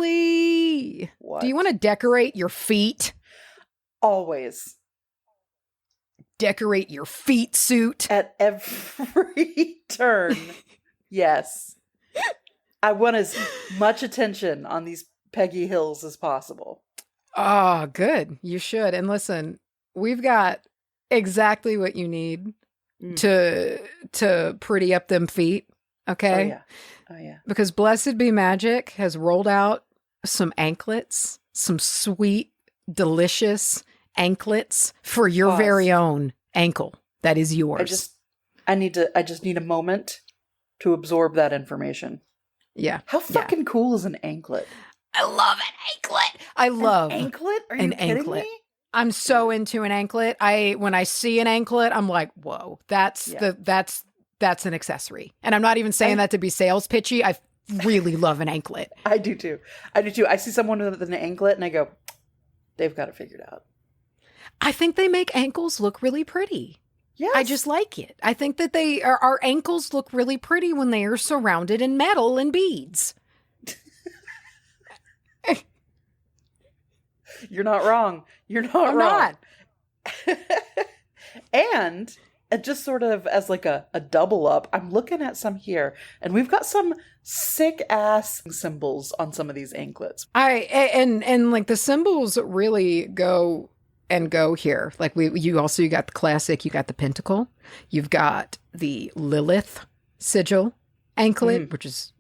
What? Do you want to decorate your feet? Always. Decorate your feet suit? At every turn. Yes. I want as much attention on these Peggy Hills as possible. Oh, good. You should. And listen, we've got exactly what you need to pretty up them feet. Okay? Oh, yeah. Because Blessed Be Magic has rolled out some anklets, some sweet, delicious anklets for your very own ankle. That is yours. I just need a moment to absorb that information. Yeah. How fucking cool is an anklet? I love an anklet. I love an anklet. Are you kidding me? I'm so into an anklet. When I see an anklet, I'm like, whoa, that's an accessory. And I'm not even saying that to be sales pitchy. I really love an anklet. I do too. I see someone with an anklet and I go, they've got it figured out. I think they make ankles look really pretty. Yes. I just like it. I think that our ankles look really pretty when they are surrounded in metal and beads. You're not wrong. I'm not. And just sort of as like a double up, I'm looking at some here, and we've got some sick ass symbols on some of these anklets. And like the symbols really go here. Like you got the classic, you got the pentacle, you've got the Lilith sigil anklet, which is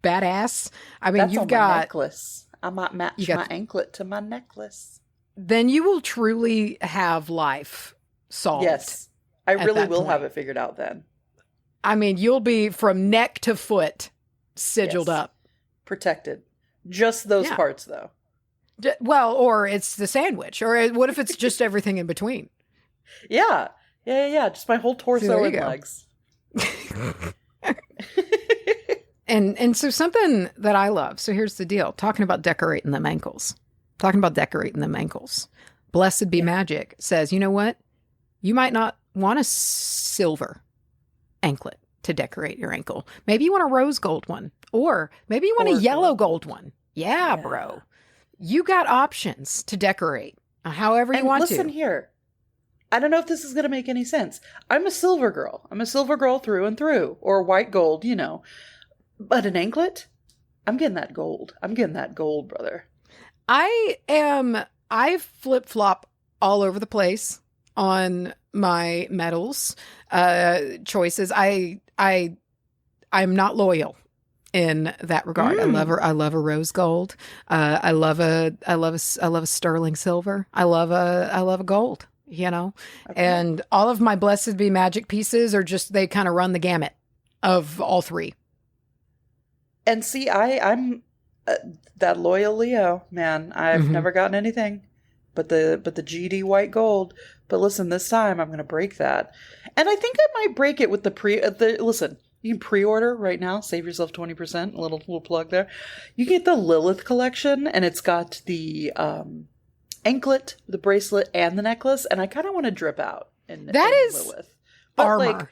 badass. I mean, that's you've on got my necklace. I might match my anklet to my necklace. Then you will truly have life solved. Yes, I really will have it figured out then. I mean, you'll be from neck to foot sigiled up. Protected. Just those parts, though. Well, or it's the sandwich. Or what if it's just everything in between? Yeah. Just my whole torso and legs. And so something that I love. So here's the deal. Talking about decorating them ankles. Blessed Be Magic says, you know what? You might not want a silver anklet to decorate your ankle. Maybe you want a rose gold one. Or maybe you want a yellow gold one. Yeah, bro. You got options to decorate however you want to. Listen here. I don't know if this is going to make any sense. I'm a silver girl. I'm a silver girl through and through. Or white gold, But an anklet? I'm getting that gold. I'm getting that gold, brother. I flip-flop all over the place on my metals choices. I'm not loyal in that regard. I love a rose gold. I love a sterling silver. I love a gold, you know. Okay. And all of my blessed be magic pieces are just, they kind of run the gamut of all three. And see, I'm that loyal Leo, man. I've never gotten anything but the GD white gold. But listen, this time I'm going to break that. And I think I might break it with listen, you can pre-order right now, save yourself 20%, a little plug there. You get the Lilith collection, and it's got the anklet, the bracelet, and the necklace, and I kind of want to drip out in Lilith. But armor.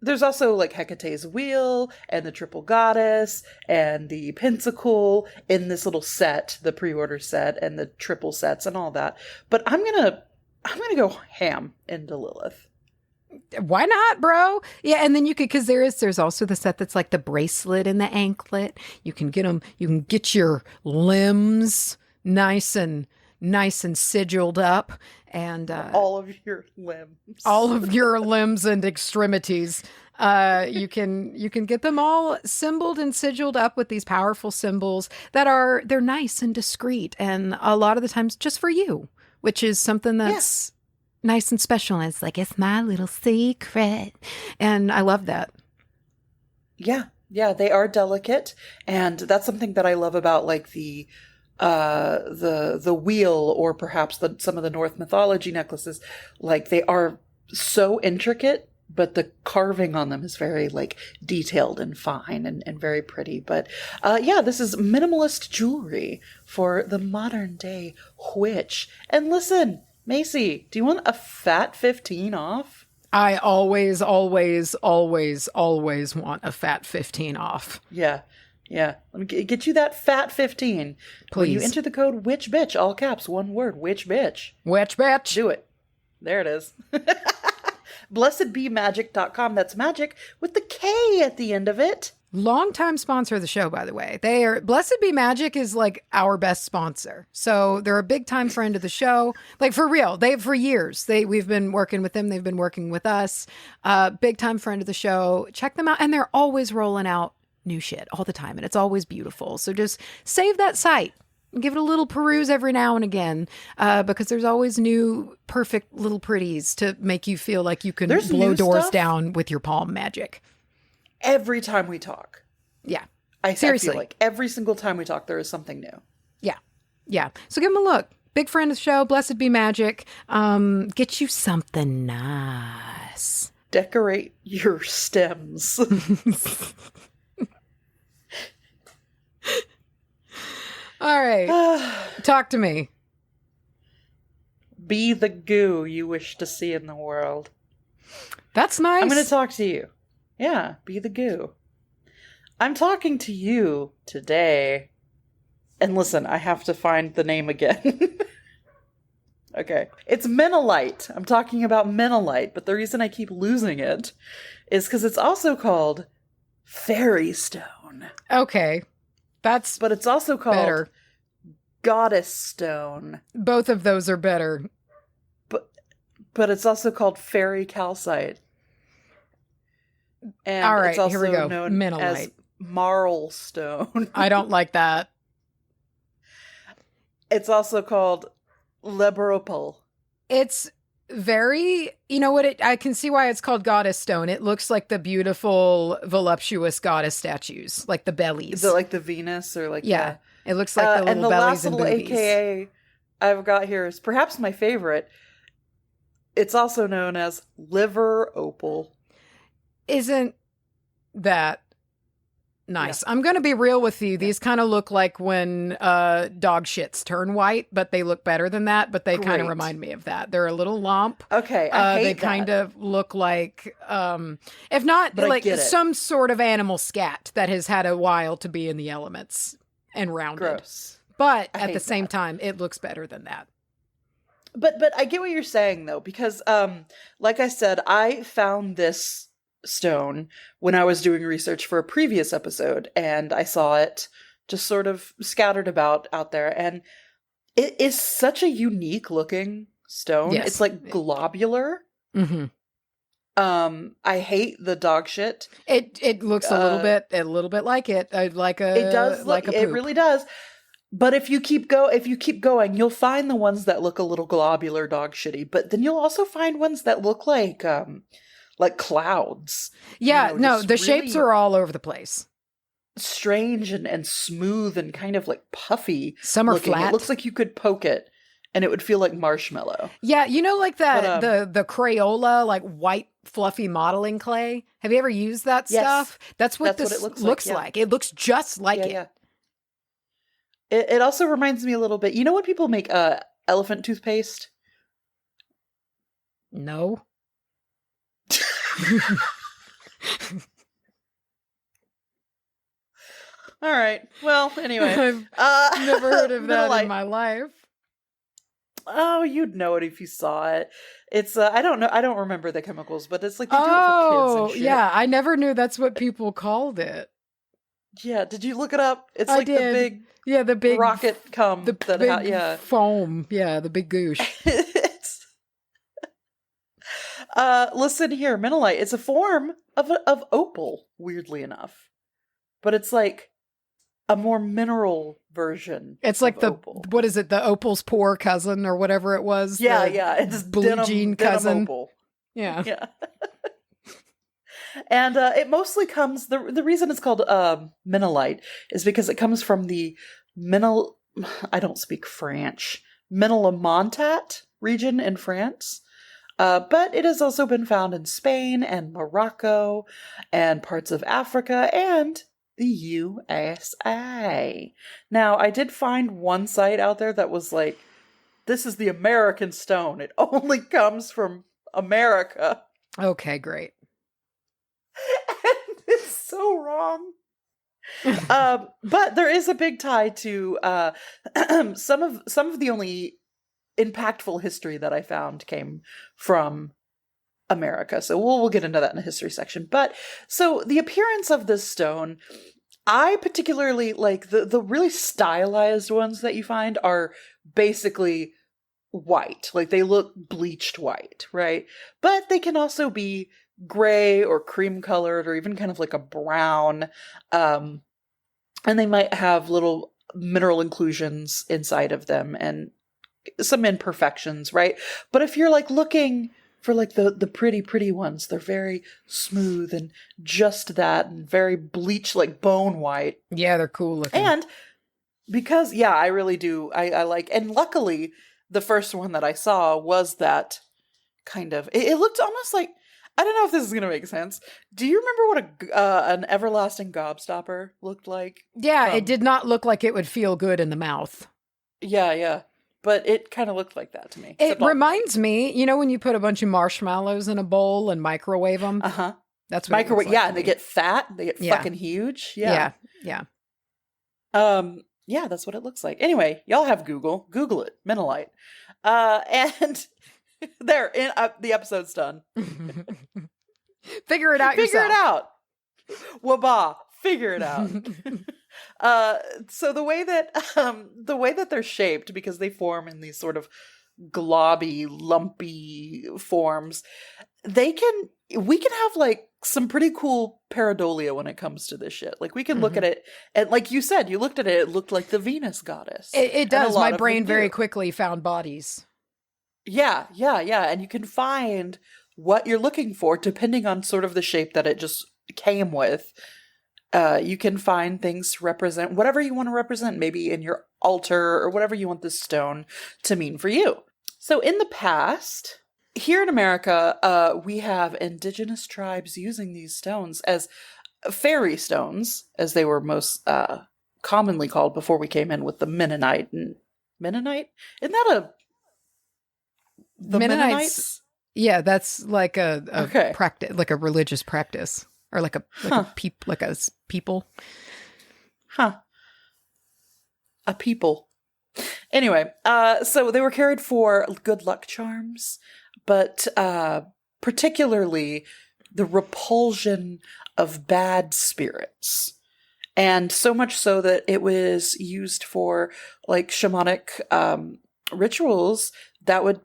There's also like Hecate's wheel and the triple goddess and the pentacle in this little set, the pre-order set and the triple sets and all that. But I'm gonna go ham into Lilith. Why not, bro? Yeah, and then you could, because there's also the set that's like the bracelet and the anklet. You can get your limbs nice and sigilled up, and all of your limbs and extremities. You can get them all symboled and sigilled up with these powerful symbols they're nice and discreet, and a lot of the times just for you, which is something that's nice and special. And it's like, it's my little secret, and I love that. Yeah, they are delicate, and that's something that I love about like the wheel, or perhaps some of the North mythology necklaces. Like, they are so intricate, but the carving on them is very like detailed and fine and very pretty. But this is minimalist jewelry for the modern day witch. And listen, Macy, do you want a fat 15 off? I always want a fat 15 off. Yeah. Let me get you that fat 15. Please. When you enter the code witchbitch, all caps, one word, witchbitch. Witchbitch. Do it. There it is. blessedbemagic.com. That's magic with the K at the end of it. Longtime sponsor of the show, by the way. Blessed Be Magic is like our best sponsor. So they're a big time friend of the show. Like, for real. For years. We've been working with them. They've been working with us. Big time friend of the show. Check them out. And they're always rolling out new shit all the time. And it's always beautiful. So just save that site. Give it a little peruse every now and again, because there's always new perfect little pretties to make you feel like you can blow doors down with your palm magic. Every time we talk. Yeah. Seriously. I feel like every single time we talk, there is something new. Yeah. So give them a look. Big friend of the show, Blessed Be Magic. Get you something nice. Decorate your stems. All right. Talk to me. Be the goo you wish to see in the world. That's nice. I'm going to talk to you. Yeah, be the goo. I'm talking to you today. And listen, I have to find the name again. Okay. It's Minalite. I'm talking about Minalite, but the reason I keep losing it is because it's also called Fairy Stone. Okay. But it's also called better. Goddess Stone. Both of those are better. But it's also called Fairy Calcite. And all right, it's also here we go. known Minalite. as Marl Stone. I don't like that. It's also called Liberopal. It's very, you know what, I can see why it's called Goddess Stone. It looks like the beautiful, voluptuous goddess statues, like the bellies. Is it like the Venus or like yeah. It looks like the little bellies and boobies. And the last little AKA I've got here is perhaps my favorite. It's also known as Liver Opal. Isn't that nice? Yeah. I'm going to be real with you. These kind of look like when dog shits turn white, but they look better than that. But they kind of remind me of that. They're a little lump. Okay, I hate they kind of look like, if not like some sort of animal scat that has had a while to be in the elements and rounded. Gross. But at the same time, it looks better than that. But I get what you're saying though, because like I said, I found this stone when I was doing research for a previous episode, and I saw it just sort of scattered about out there, and it is such a unique looking stone. Yes. It's like globular. Mm-hmm. I hate the dog shit. It looks a little bit like it, like a It does like look, a poop. it really does. But if you keep going, you'll find the ones that look a little globular dog shitty, but then you'll also find ones that look like clouds. Yeah, You know, no, just the really shapes are all over the place. strange and smooth and kind of like puffy. Some are looking. flat. It looks like you could poke it and it would feel like marshmallow. Yeah, you know, like that But, the Crayola, like white fluffy modeling clay. Have you ever used that Yes. stuff? That's what That's this what it looks looks like, like. It looks just like Yeah, it. yeah. It also reminds me a little bit. You know when people make elephant toothpaste? No. All right. Well, anyway, I've never heard of that Minalite. in my life. Oh, you'd know it if you saw it. It's I don't know. I don't remember the chemicals, but it's like they do it for kids and shit. yeah, I never knew that's what people called it. Yeah. Did you look it up? It's I like the did. big Yeah, the big rocket cum. the that big yeah. foam. Yeah, the big goosh. It's listen here, Minalite. It's a form of opal, weirdly enough, but it's like a more mineral version. It's like of opal. what is it? The opal's poor cousin or whatever it was. Yeah, the yeah. It's blue jean denim cousin. opal. Yeah. Yeah. And it mostly comes, the reason it's called Minalite is because it comes from the I don't speak French, Minalamontat region in France. But it has also been found in Spain and Morocco and parts of Africa and the USA. Now, I did find one site out there that was like, this is the American stone. It only comes from America. Okay, great. And it's so wrong. But there is a big tie to some of the only impactful history that I found came from America. So we'll get into that in the history section. But so the appearance of this stone, I particularly like the really stylized ones that you find are basically white. Like they look bleached white, right? But they can also be gray or cream colored or even kind of like a brown. And they might have little mineral inclusions inside of them and some imperfections, right? But if you're like looking for like the pretty ones, they're very smooth and just that and very bleached, like bone white. Yeah, they're cool looking. And because, yeah, I really do. I like, and luckily the first one that I saw was that kind of, it looked almost like, I don't know if this is going to make sense. Do you remember what an everlasting gobstopper looked like? Yeah, it did not look like it would feel good in the mouth. Yeah. But it kind of looked like that to me. It reminds me, you know, when you put a bunch of marshmallows in a bowl and microwave them? Uh-huh. That's what Microwave, it looks like yeah, to and they me. get fat. They get fucking huge. Yeah. Yeah. Yeah, that's what it looks like. Anyway, y'all have Google. Google it. Minalite. And there, the episode's done. Figure it out Figure yourself. it out. Wabah. Figure it out. So the way that they're shaped, because they form in these sort of globby, lumpy forms, we can have like some pretty cool pareidolia when it comes to this shit. Like we can look at it, and like you said, you looked at it, it looked like the Venus goddess. It does. My brain very quick. quickly found bodies. Yeah. And you can find what you're looking for depending on sort of the shape that it just came with. You can find things to represent whatever you want to represent, maybe in your altar or whatever you want this stone to mean for you. So in the past, here in America, we have indigenous tribes using these stones as fairy stones, as they were most commonly called before we came in with the Mennonite. Mennonite? Isn't that the Mennonites? Yeah, that's like a practice, like a religious practice, or like a people. Huh. A people. Anyway, so they were carried for good luck charms, but particularly the repulsion of bad spirits. And so much so that it was used for like shamanic rituals that would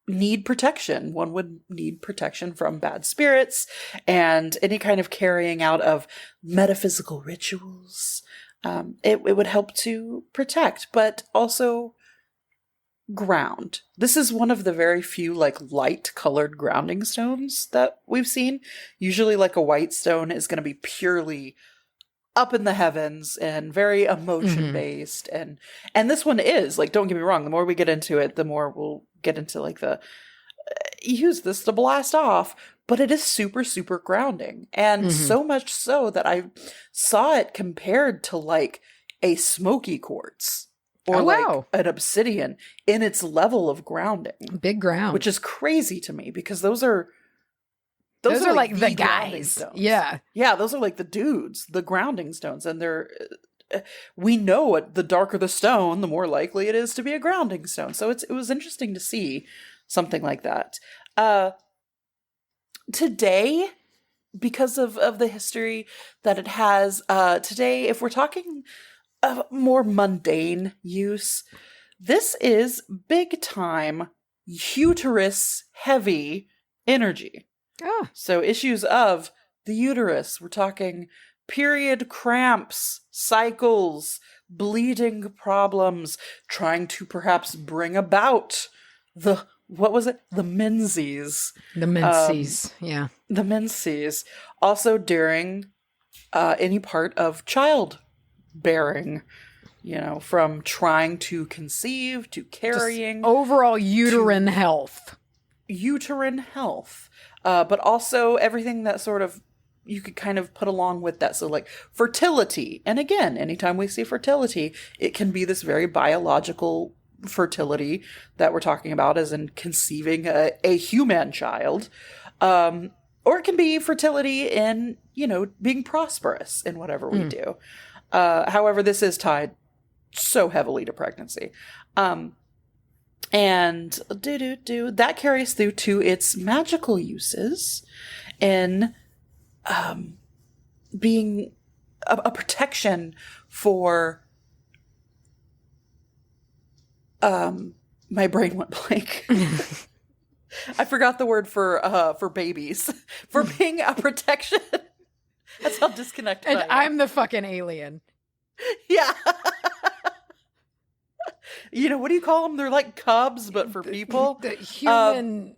need protection. One would need protection from bad spirits and any kind of carrying out of metaphysical rituals. It would help to protect, but also ground. This is one of the very few like light colored grounding stones that we've seen. Usually like a white stone is going to be purely up in the heavens and very emotion based. And this one is, like, don't get me wrong, the more we get into it, the more we'll get into like the use this to blast off, but it is super, super grounding. And so much so that I saw it compared to like a smoky quartz or like an obsidian in its level of grounding. Big ground. Which is crazy to me because those are like the guys. Stones. Yeah. Yeah, those are like the dudes, the grounding stones. And we know what the darker the stone, the more likely it is to be a grounding stone. So it was interesting to see something like that. Today, because of the history that it has, today, if we're talking of more mundane use, this is big time uterus heavy energy. Oh. So issues of the uterus, we're talking period cramps, cycles, bleeding problems, trying to perhaps bring about the menses. The menses, yeah. The menses. Also during any part of childbearing, from trying to conceive to carrying. Just overall uterine health. Uterine health. But also everything that sort of you could kind of put along with that. So like fertility. And again, anytime we see fertility, it can be this very biological fertility that we're talking about as in conceiving a human child. Or it can be fertility in, being prosperous in whatever we do. However, this is tied so heavily to pregnancy. And that carries through to its magical uses in being a protection for my brain went blank. I forgot the word for babies. For being a protection. That's how disconnected I am. And I'm the fucking alien. Yeah. What do you call them? They're like cubs, but for people. The human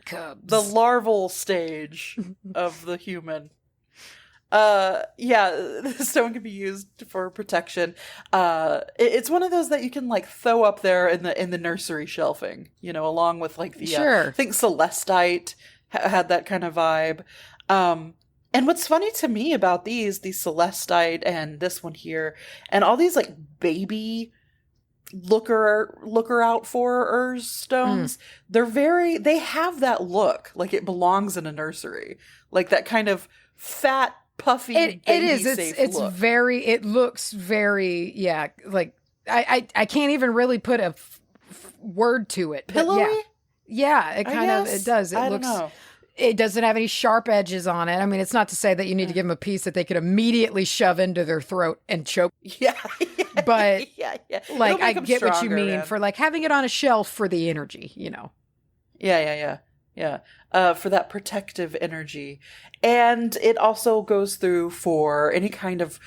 cubs. The larval stage of the human. The stone can be used for protection. It's one of those that you can like throw up there in the nursery shelving, along with like the sure. I think celestite had that kind of vibe. And what's funny to me about these celestite and this one here, and all these like baby looker out for stones, they have that look like it belongs in a nursery, like that kind of fat, puffy, it is. It's look. it looks very, yeah. Like I can't even really put a word to it. Pillowy? Yeah, it kind of, it does. It looks, don't know. It doesn't have any sharp edges on it. I mean, it's not to say that you need to give them a piece that they could immediately shove into their throat and choke. Yeah. But like, I get stronger, what you mean, man. for like having it on a shelf for the energy, Yeah. For that protective energy. And it also goes through for any kind of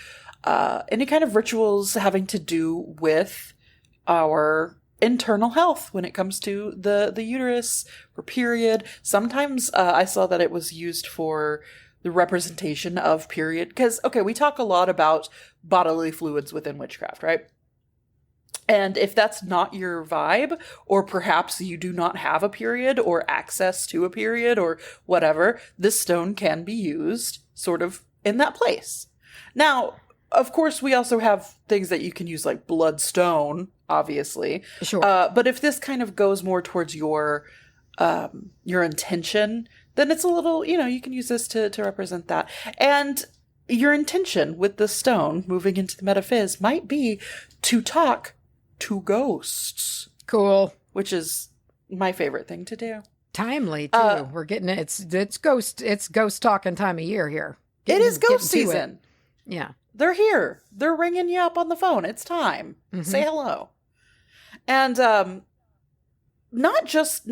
rituals having to do with our internal health when it comes to the uterus, for period. Sometimes I saw that it was used for the representation of period. Because, okay, we talk a lot about bodily fluids within witchcraft, right? And if that's not your vibe, or perhaps you do not have a period or access to a period or whatever, this stone can be used sort of in that place. Now, of course, we also have things that you can use like bloodstone, obviously. Sure. But if this kind of goes more towards your intention, then it's a little, you can use this to represent that. And your intention with the stone, moving into the metaphys, might be to talk to ghosts. Cool. Which is my favorite thing to do. Timely too. We're getting it. It's ghost talking time of year here. It is ghost season. Yeah. They're here. They're ringing you up on the phone. It's time. Say hello. And not just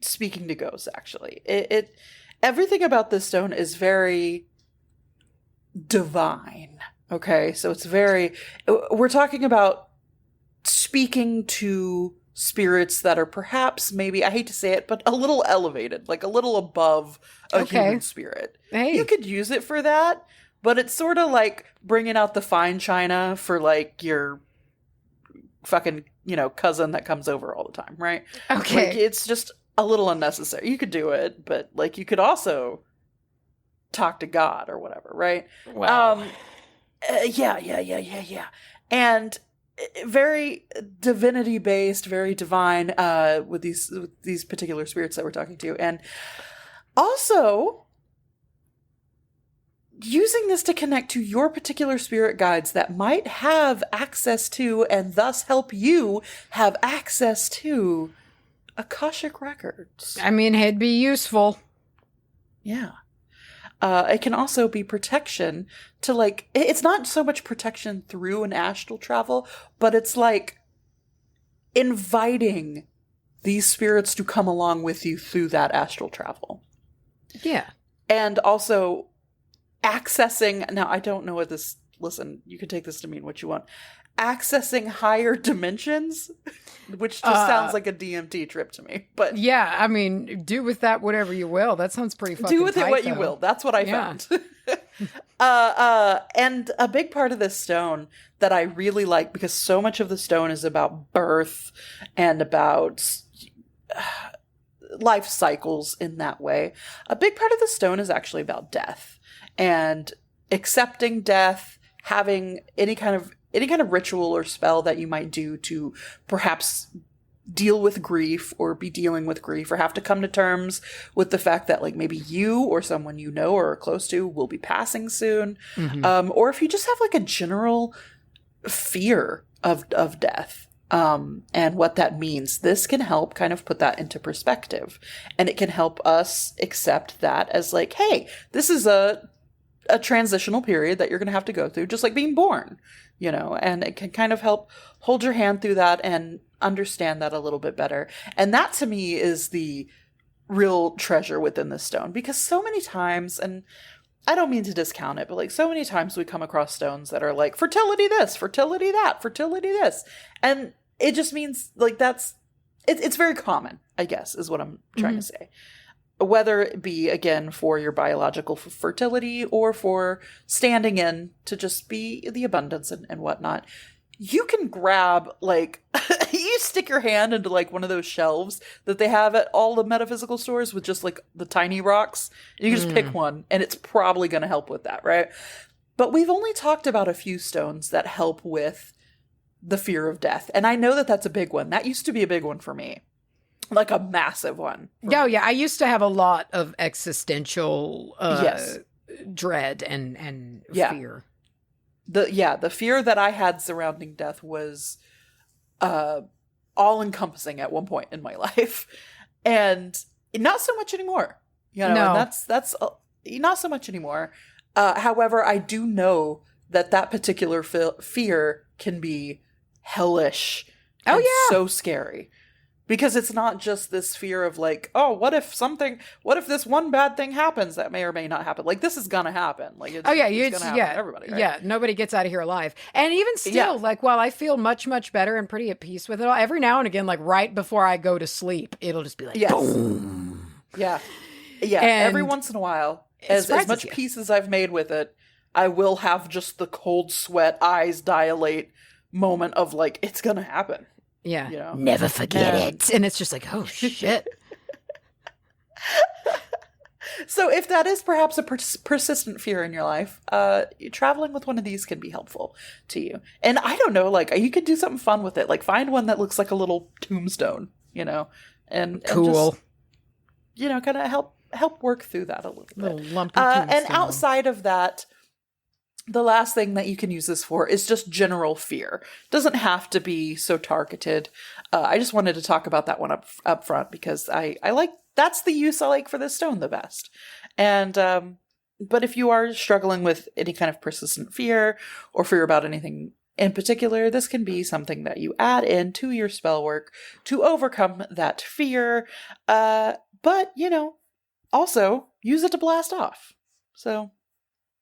speaking to ghosts, actually. It everything about this stone is very divine. Okay? So it's we're talking about speaking to spirits that are perhaps, maybe, I hate to say it, but a little elevated, like a little above a human spirit. Hey. You could use it for that, but it's sort of like bringing out the fine china for like your fucking, cousin that comes over all the time, right? Okay. Like, it's just a little unnecessary. You could do it, but like you could also talk to God or whatever, right? Wow. Yeah. And very divinity based, very divine with these particular spirits that we're talking to. And also using this to connect to your particular spirit guides that might have access to and thus help you have access to Akashic records. I mean, it'd be useful. Yeah. It can also be protection to, like, it's not so much protection through an astral travel, but it's like inviting these spirits to come along with you through that astral travel. Yeah. And also accessing, now I don't know what this, listen, you can take this to mean what you want. Accessing higher dimensions, which just sounds like a DMT trip to me. But yeah, I mean, do with that whatever you will. That sounds pretty fucking do with tight, it what though. you will. That's what I found. And a big part of this stone that I really like, because so much of the stone is about birth and about life cycles in that way. A big part of the stone is actually about death and accepting death, having any kind of ritual or spell that you might do to perhaps deal with grief or be dealing with grief or have to come to terms with the fact that, like, maybe you or someone you know or are close to will be passing soon. Mm-hmm. Or if you just have like a general fear of death and what that means, this can help kind of put that into perspective. And it can help us accept that as like, hey, this is a transitional period that you're going to have to go through, just like being born, and it can kind of help hold your hand through that and understand that a little bit better. And that to me is the real treasure within this stone, because so many times, and I don't mean to discount it, but like so many times we come across stones that are like fertility this, fertility that, fertility this. And it just means like it's very common, I guess, is what I'm trying to say. Whether it be, again, for your biological fertility or for standing in to just be the abundance and whatnot, you can grab, like, you stick your hand into, like, one of those shelves that they have at all the metaphysical stores with just, like, the tiny rocks. You can just pick one, and it's probably going to help with that, right? But we've only talked about a few stones that help with the fear of death. And I know that that's a big one. That used to be a big one for me. Like a massive one. Oh, yeah. I used to have a lot of existential dread and fear. The fear that I had surrounding death was all-encompassing at one point in my life. And not so much anymore. No. And that's not so much anymore. However, I do know that particular fear can be hellish and so scary. Because it's not just this fear of like, oh, what if this one bad thing happens that may or may not happen? Like, this is gonna happen. Like, it's gonna happen to everybody, right? Yeah, nobody gets out of here alive. And even still, like, while I feel much, much better and pretty at peace with it all, every now and again, like right before I go to sleep, it'll just be like, boom. Yeah. Yeah. And every once in a while, as much peace as I've made with it, I will have just the cold sweat, eyes dilate moment of like, it's gonna happen. Yeah. Never forget it. And it's just like, oh, shit. So if that is perhaps a persistent fear in your life, traveling with one of these can be helpful to you. And I don't know, like, you could do something fun with it. Like, find one that looks like a little tombstone, and cool. And just, kind of help work through that a little bit. Little lumpy tombstone. And outside of that, the last thing that you can use this for is just general fear. It doesn't have to be so targeted. I just wanted to talk about that one up front because I like that's the use I like for this stone the best. And but if you are struggling with any kind of persistent fear or fear about anything in particular, this can be something that you add into your spell work to overcome that fear. But, you know, also use it to blast off. So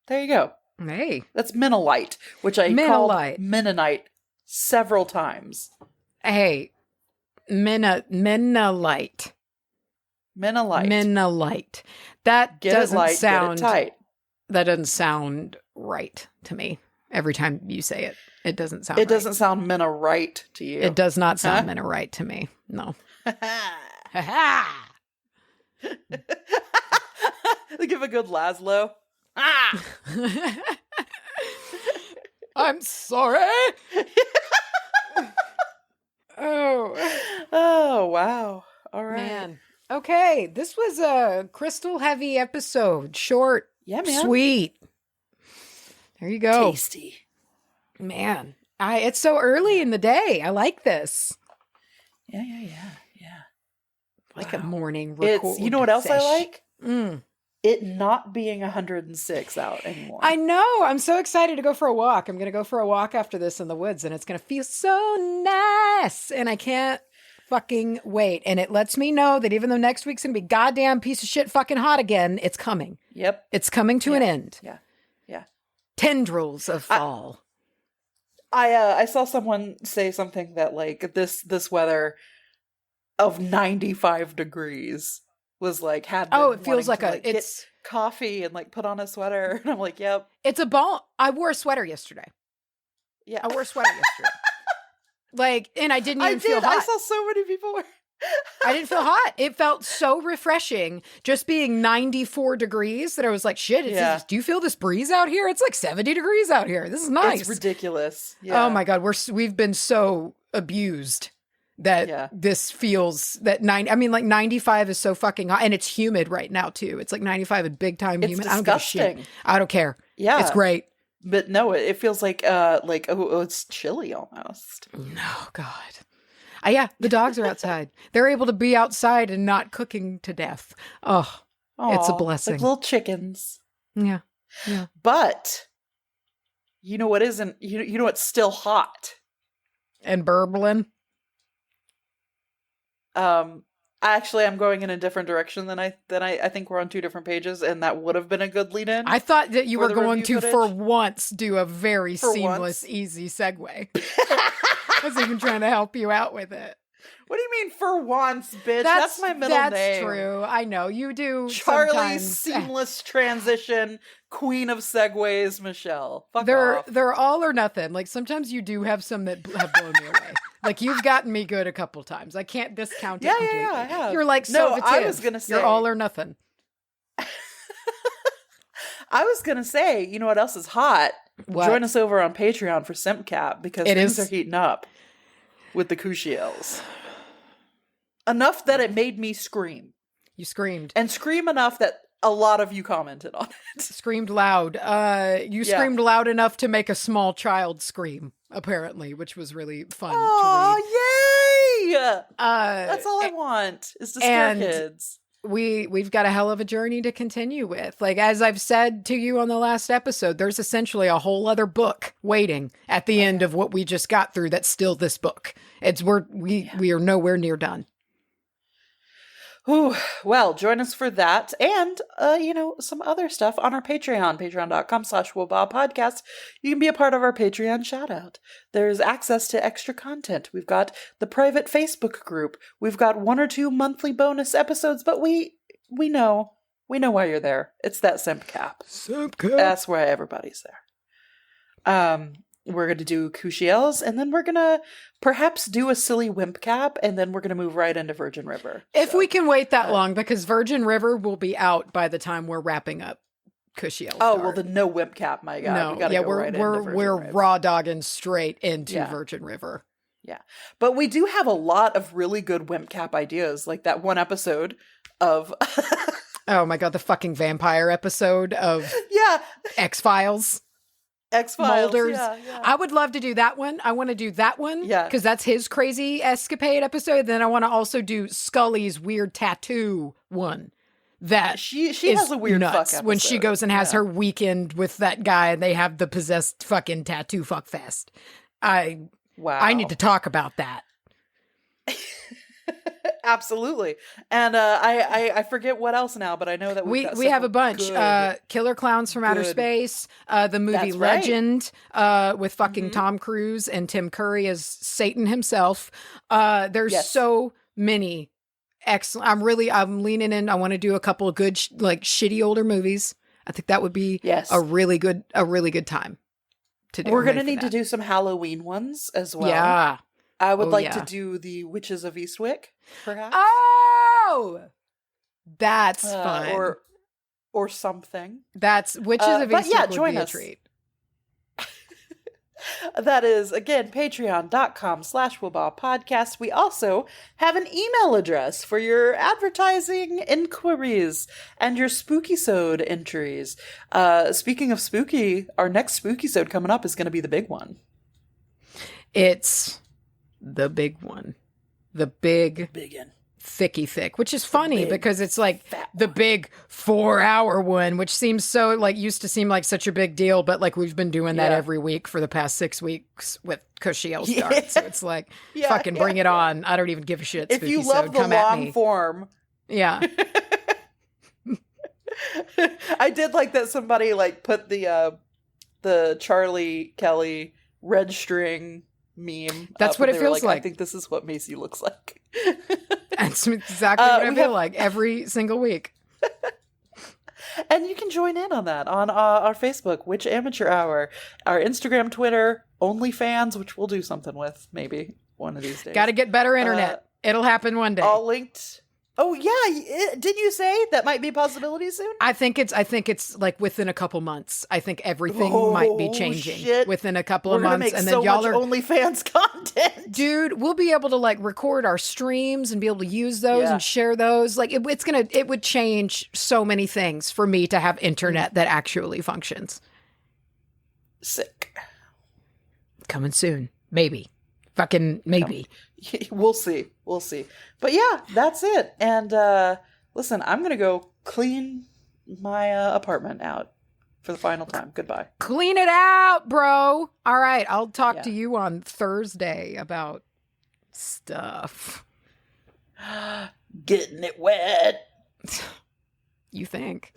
there you go. Hey. That's Minalite, which I called Mennonite several times. Hey. Minalite. Minalite. That doesn't sound tight. That doesn't sound right to me. Every time you say it, it doesn't sound. It doesn't sound Minalite to you. It does not sound Minalite to me. No. Give a good Laszlo. Ah! I'm sorry. Oh, wow. All right. Man. Okay, this was a crystal heavy episode. Short, yeah, man. Sweet. There you go. Tasty. Man, it's so early in the day. I like this. Yeah. Like a morning record. You know what else I like? Mm. It not being 106 out anymore. I know. I'm so excited to go for a walk. I'm going to go for a walk after this in the woods, and it's going to feel so nice. And I can't fucking wait. And it lets me know that even though next week's going to be goddamn piece of shit fucking hot again, it's coming. Yep. It's coming to an end. Yeah. Tendrils of fall. I saw someone say something that like this weather of 95 degrees was like it feels like it's coffee and like put on a sweater, and I'm like, yep, it's a ball. I wore a sweater yesterday. Yeah, I wore a sweater yesterday. Like, and I didn't even feel hot. I saw so many people wear. I didn't feel hot. It felt so refreshing just being 94 degrees that I was like, shit, do you feel this breeze out here? It's like 70 degrees out here. This is nice. It's ridiculous. Yeah. Oh my God. We've been so abused that this feels that 95 is so fucking hot, and it's humid right now too. It's like 95 and big time humid. Disgusting. I don't give a shit. I don't care. Yeah. It's great. But no, it feels like it's chilly almost. No, God. Yeah, the dogs are outside. They're able to be outside and not cooking to death. Oh, it's a blessing. Like little chickens. Yeah. But you know what isn't? You know what's still hot? And burbling. Actually, I'm going in a different direction than I think we're on two different pages, and that would have been a good lead-in. I thought that you were going to, for once, do a very seamless, easy segue. I was even trying to help you out with it. What do you mean for once, bitch? That's my middle name. That's true. I know. You do Charlye seamless transition, queen of segues, Michelle. Fuck off. They're all or nothing. Like, sometimes you do have some that have blown me away. Like, you've gotten me good a couple times. I can't discount it completely. Yeah, I have. You're like, I was going to say. You're all or nothing. I was going to say, you know what else is hot? What? Join us over on Patreon for Simp Cap, because things are heating up with the Cushiels. Enough that it made me scream. You screamed. And scream enough that a lot of you commented on it. Screamed loud. You screamed loud enough to make a small child scream, apparently, which was really fun to read. Oh, yay! That's all I want, is to scare kids. We've got a hell of a journey to continue with. Like, as I've said to you on the last episode, there's essentially a whole other book waiting at the end of what we just got through. That's still this book. We are nowhere near done. Ooh, well, join us for that and, some other stuff on our Patreon, patreon.com/wbahpodcast. You can be a part of our Patreon shout-out. There's access to extra content. We've got the private Facebook group. We've got 1 or 2 monthly bonus episodes, but we know why you're there. It's that Simp Cap. Simp Cap. That's why everybody's there. We're going to do Cushiels, and then we're going to perhaps do a silly Wimp Cap, and then we're going to move right into Virgin River. If we can wait that long, because Virgin River will be out by the time we're wrapping up Cushiels. Oh, well, then no Wimp Cap, my God. No, we gotta go right into we're raw dogging straight into Virgin River. Yeah. But we do have a lot of really good Wimp Cap ideas, like that one episode of... Oh my God, the fucking vampire episode of X-Files. X-Files. Mulders. Yeah. I would love to do that one. I want to do that one. Yeah. Because that's his crazy escapade episode. Then I want to also do Scully's weird tattoo one. That she has a weird fuck episode. When she goes and has her weekend with that guy and they have the possessed fucking tattoo fuck fest. I need to talk about that. Absolutely. And I forget what else now, but I know that we have a bunch. Killer Clowns from Outer Space, the movie That's right. Legend, with fucking Tom Cruise and Tim Curry as Satan himself. There's so many excellent. I'm leaning in. I want to do a couple of good shitty older movies. I think that would be a really good time to do. We're gonna need to do some Halloween ones as well. Yeah. I would like to do the Witches of Eastwick, perhaps. Oh, that's fun. Or something. That's Witches of Eastwick would join be a us. treat. That is, again, patreon.com/wbahpodcast. We also have an email address for your advertising inquiries and your spooky-sode entries. Speaking of spooky, our next spooky-sode coming up is going to be the big one. It's the big one. The big one. Thicky thick, which is funny because it's like the big 4-hour one, which seems so used to seem like such a big deal, but we've been doing that every week for the past 6 weeks with Cushiel Start. So it's fucking bring it on. I don't even give a shit. If you love the long form. Yeah. I did like that somebody put the Charlye Kelly red string meme. That's what it feels like. I think this is what Macy looks like. That's exactly what I feel like every single week. And you can join in on that on our Facebook, Witch Amateur Hour, our Instagram, Twitter, OnlyFans, which we'll do something with maybe one of these days. Got to get better internet. It'll happen one day. All linked. Oh yeah, did you say that might be a possibility soon? I think it's within a couple months. I think everything might be changing within a couple of months, and then y'all are OnlyFans content, dude. We'll be able to record our streams and be able to use those and share those. It would change so many things for me to have internet that actually functions. Sick. Coming soon, maybe. Fucking maybe. We'll see. But yeah, that's it. And listen, I'm going to go clean my apartment out for the final time. Goodbye. Clean it out, bro. All right. I'll talk to you on Thursday about stuff. Getting it wet. You think?